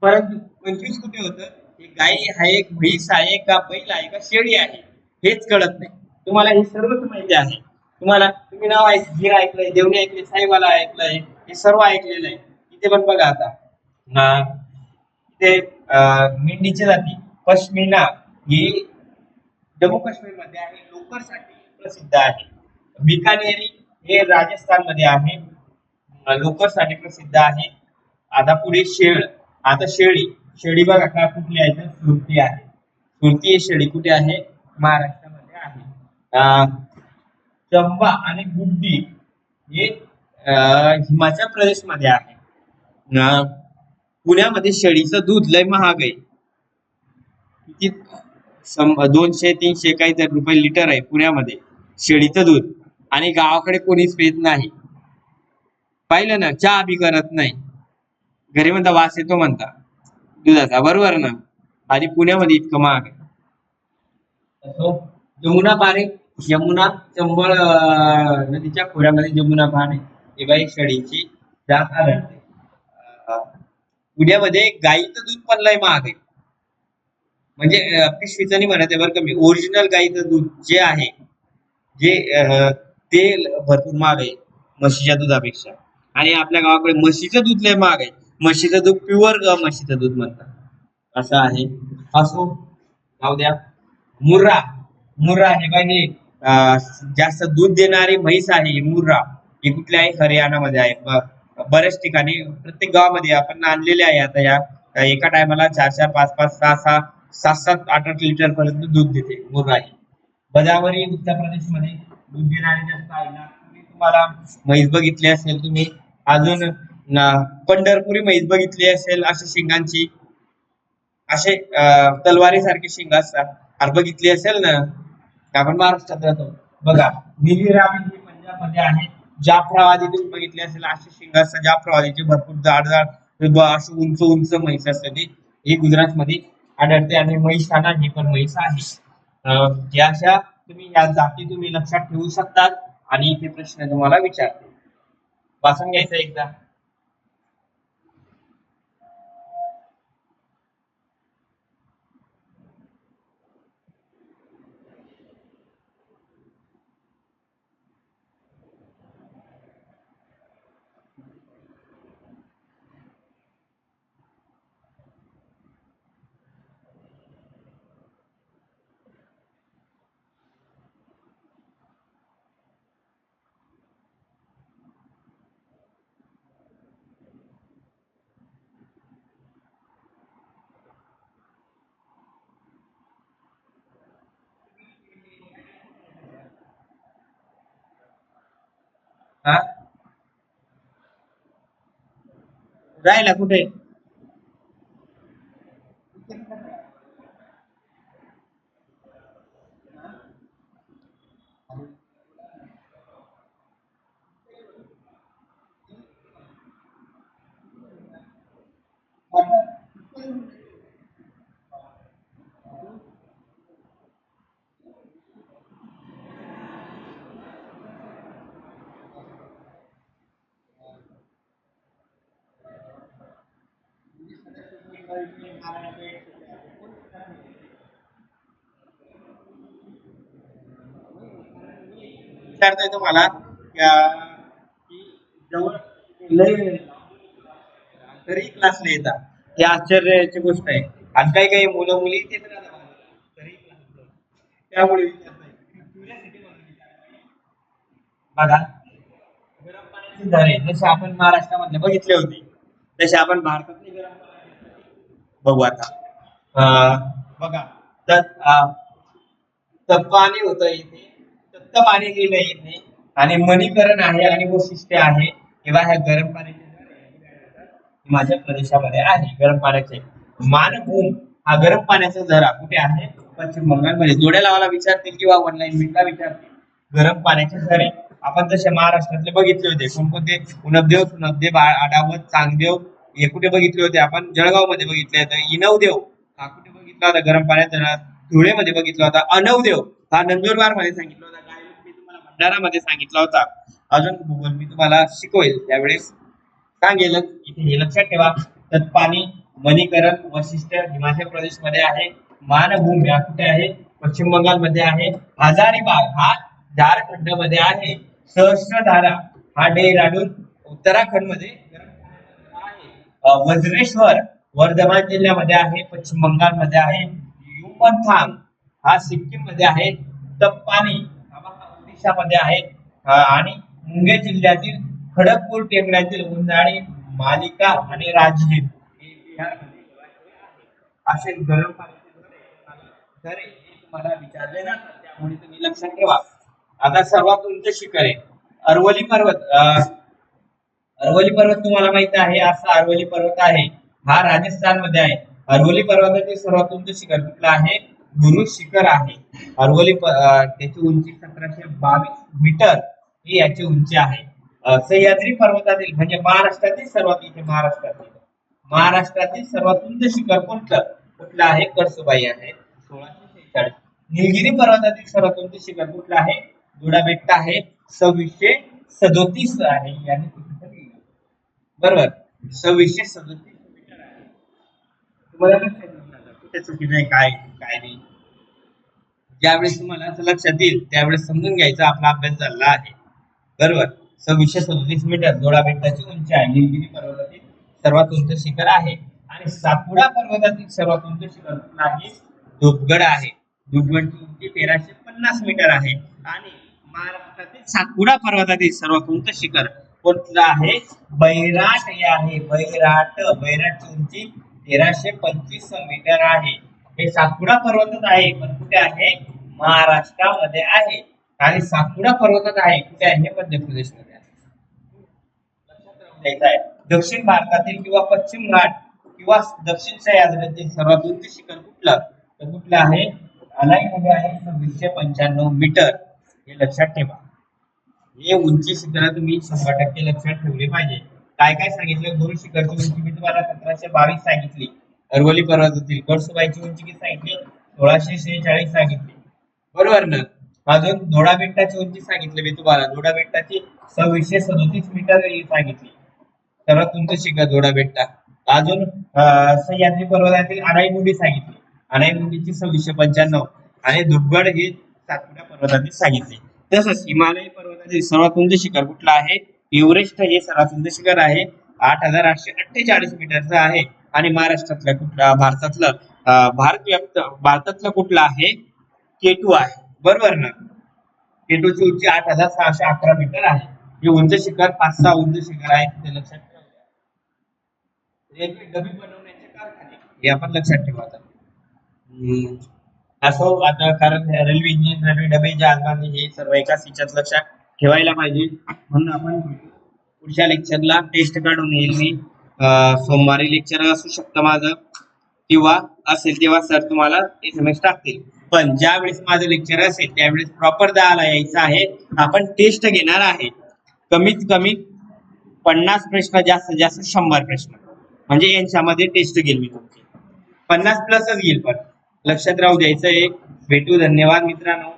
परंतु कंफ्यूज कुठे होतं? हे गाय आहे, म्हैस आहे का, बैल आहे का, शेळी आहे, हेच कळत नाही. तुम्हाला हे सर्वच माहिती आहे. तुम्ही नाव गीर ऐकलंय, देवणी ऐकले, साईवाला ऐकलंय, हे सर्व ऐकलेलं आहे. इथे पण बघा आता, ते मेंढीची जाती पश्मिना ही जम्मू काश्मीर मध्ये आहे, लोकरसाठी प्रसिद्ध आहे. बिकानेरी हे राजस्थान मध्ये आहे, लोकरसाठी प्रसिद्ध आहे. आता पुढे आता शेळी, शेळी बघा का कुठली आहे तर सुरती आहे. सुरती ही शेळी कुठे आहे? महाराष्ट्रामध्ये आहे. चंबा आणि गुड्डी हे हिमाचल प्रदेशमध्ये आहे. पुण्यामध्ये शेळीचं दूध लय महाग आहे. किती 200-300 काहीतरी रुपये लिटर आहे पुण्यामध्ये शेळीचं दूध, आणि गावाकडे कोणीच पेत नाही. पाहिलं ना, चहा बी करत नाही, घरी म्हणता वास येतो म्हणता दुधाचा, बरोबर ना. आणि पुण्यामध्ये इतकं महाग आहे. यमुना पारे, यमुना चंबळ नदीच्या खोऱ्यामध्ये जमुना पारे ही बाई शेळीची जात आढळते. पुण्यामध्ये गाईचं दूध पण लय महाग आहे. म्हणजे पिशवीचं नाही म्हणत आहे बरं का मी, ओरिजिनल गाईचं दूध जे आहे, जे ते भरपूर महाग आहे म्हशीच्या दुधापेक्षा. आणि आपल्या गावाकडे म्हशीचं दूध लय महाग आहे. म्हशीचं दूध प्युअर म्हशीचं दूध म्हणतात, असं आहे. असो, जाऊ द्या. मुर्रा, मुर्रा हे पाहिजे जास्त दूध देणारी म्हैस आहे मुर्रा. ही कुठल्या आहे? हरियाणामध्ये आहे. बऱ्याच ठिकाणी प्रत्येक गावामध्ये आपण आणलेले आहे. आता या एका टायमाला 4-4, 5-5, 6-6, 7-7, 8-8 लिटर पर्यंत दूध देते मुर्रा ही. गोदावरी उत्तर प्रदेशमध्ये दूध देणारी जास्त आहे. नागपुरी तुम्हाला म्हैस बघितली असेल तुम्ही, अजून पंढरपुरी म्हैस बघितली असेल, अशा शिंगांची, असे तलवारी सारखे शिंग असतात, बघितली असेल ना. आपण महाराष्ट्रात राहतो बघा. नीली रावी ही पंजाब मध्ये आहे. जाफराबादी तुम्ही बघितली असेल, असे शिंग असतात जाफराबादीचे, भरपूर जाड जाड अशी उंच उंच म्हैस असते. ही गुजरात मध्ये आढळते. आणि म्हैसाणा ही पण म्हैस आहे. या अशा तुम्ही या जाती तुम्ही लक्षात ठेवू शकतात. आणि इथे प्रश्न तुम्हाला विचारते, वाचून घ्यायचं एकदा. हा, राहिला कुठे? विचारतोय तुम्हाला की जवळ लय तरी क्लासला येतात, ही आश्चर्याची गोष्ट आहे. आणि काही काही मुलं मुली इथेच राहतात तरी क्लास, त्यामुळे विचारतोय. Curiosity म्हणून विचारतोय. बघा, गरम पाण्याचे झरे जसे आपण महाराष्ट्रामधले बघितले होते, तसे आपण भारतातले गरम पाण्याचे बघू आता. बघा, तर तर पाणी होतं इथे, तत्त पाणी लिहिलंय इथे, आणि मणीकरण आहे आणि वैशिष्ट्य आहे. किंवा ह्या गरम पाण्याचे हिमाचल प्रदेशामध्ये आहे. गरम पाण्याचे मानभूम हा गरम पाण्याचा झरा कुठे आहे? पश्चिम बंगालमध्ये. जोड्या लावायला विचारतील किंवा ऑनलाईन मिटला विचारतील. गरम पाण्याचे झरे आपण जसे महाराष्ट्रातले बघितले होते, कोणकोणते? उनबदेव, सुनबदेव, आडावत, चांगदेव, हे कुठे बघितले होते आपण? जळगाव मध्ये बघितले होते. इनवदेव हा कुठे बघितला होता गरम पाण्याचा? धुळेमध्ये बघितला होता. अनवदेव हा नंदुरबार मध्ये सांगितलं होता. गायमुख मी तुम्हाला भंडारामध्ये सांगितला होता. अजून भूगोल मी तुम्हाला शिकवेल त्यावेळेस सांगेल. इथे हे लक्षात ठेवा. तत्पाणी, मणीकरण, वैशिष्ट्य हिमाचल प्रदेश मध्ये आहे. मानभूम या कुठे आहे? पश्चिम बंगाल मध्ये आहे. हजारीबाग हा झारखंड मध्ये आहे. सहस्त्रधारा हा डेहराडून उत्तराखंड मध्ये आहे. वज्रेश्वर वर्धमान जिल्ह्यामध्ये आहे, पश्चिम बंगालमध्ये आहे, युमथांग हा सिक्कीम मध्ये आहे, तप्पानी हा ओडिशामध्ये आहे, आणि मुंगेर जिल्ह्यातील खडगपूर टेकड्यातील उंजाळी, मालिका आणि राजगीर हे बिहारमध्ये असे गरम पाण्याचे झरे हे तुम्हाला विचारले ना, त्यामुळे तुम्ही लक्षात ठेवा. आता सर्वात उंच शिखर आहे अरवली पर्वत. अरवली पर्वत तुम्हाला माहिती आहे, असा अरवली पर्वत आहे, हा राजस्थान मध्ये आहे. अरवली पर्वताचे सर्वात उंच शिखर कुठलं आहे? गुरु शिखर आहे. त्याची उंची 1722 मीटर ही याची उंची आहे. सह्याद्री पर्वतातील म्हणजे महाराष्ट्रातील सर्वात उंच शिखर कुठलं आहे? कळसुबाई आहे, 1646. निलगिरी पर्वतातील सर्वात उंच शिखर कुठलं आहे? जोडाबेट्टा आहे, 2637 आहे. याने बरोबर 2637 मीटर आहे. तुम्हाला कुठे चुकीचं आहे, काय नाही. ज्यावेळेस तुम्हाला असं लक्षात येईल त्यावेळेस समजून घ्यायचा आपला अभ्यास झाला आहे. बरोबर 2637 मीटर जोडाबेट्टाची उंची आहे. निलगिरी पर्वतातील सर्वात उंच शिखर आहे. आणि सातपुडा पर्वतातील सर्वात उंच शिखर कुठलं आहे? धूपगड आहे. धूपगडची उंची 1350 मीटर आहे. आणि महाराष्ट्रातील सातपुडा पर्वतातील सर्वात उंच शिखर कुठलं आहे? बैराट हे आहे. बैराटची उंची 1325 मीटर आहे. हे सातपुडा पर्वतच आहे, पण कुठे आहे? महाराष्ट्रामध्ये आहे. आणि सातपुडा पर्वतच आहे कुठे आहे? मध्य प्रदेशमध्ये आहे. लक्षात द्यायचं आहे. दक्षिण भारतातील किंवा पश्चिम घाट किंवा दक्षिण सह्याद्रीतील सर्वात उंच शिखर कुठलं? तर कुठलं आहे? अलाईमध्ये आहे, 2695 मीटर. हे लक्षात ठेवा. हे उंची शिखर तुम्ही 100% लक्षात ठेवले पाहिजे. काय काय सांगितलं? गुरु शिखरची उंची मी तुम्हाला 1722 सांगितली. अरवली पर्वतातील कळसुबाईची उंची किती सांगितली? 1646 सांगितली. बरोबर ना? अजून जोडाबेट्टाची उंची सांगितली मी तुम्हाला. जोडाबेट्टाची 2637 मीटर सांगितली. सर्वात उंच शिखर जोडाबेट्टा. अजून सह्याद्री पर्वतातील अनाईमुंडी सांगितली. अनाईमुंडीची 2695 आणि धूपगड ही सातपुडा पर्वतातील सांगितली. तसंच हिमालय पर्वतातील सर्वात उंच शिखर कुठलं आहे? एव्हरेस्ट हे सर्वात उंच शिखर आहे, 8848 मीटरचं आहे. आणि भारतातलं कुठलं आहे? केटू आहे. बरोबर ना? केटूची उंची 8611 मीटर आहे. हे उंच शिखर 5-6 उंच शिखर आहेत, ते लक्षात ठेवा. रेल्वे डबे बनवण्याचे कारखाने हे आपण लक्षात ठेवा. असं आता कारण रेल्वे इंजिन, रेल्वे डबे, जहाजबांधणी हे सर्व एकाच याच्यात लक्षात ठेवायला पाहिजे. म्हणून आपण पुढच्या लेक्चरला टेस्ट काढून येईल मी. सोमवारी लेक्चर असू शकतं माझं, किंवा असेल तेव्हा सर तुम्हाला SMS टाकतील. पण ज्यावेळेस माझं लेक्चर असेल त्यावेळेस प्रॉपर 10ला यायचं आहे. आपण टेस्ट घेणार आहे. कमीत कमी 50 प्रश्न, जास्तीत जास्त 100 प्रश्न, म्हणजे यांच्यामध्ये टेस्ट घेईल मी तुमची. 50 प्लसच घेईल, पण लक्षात राहू द्यायचं एक. भेटू. धन्यवाद मित्रांनो.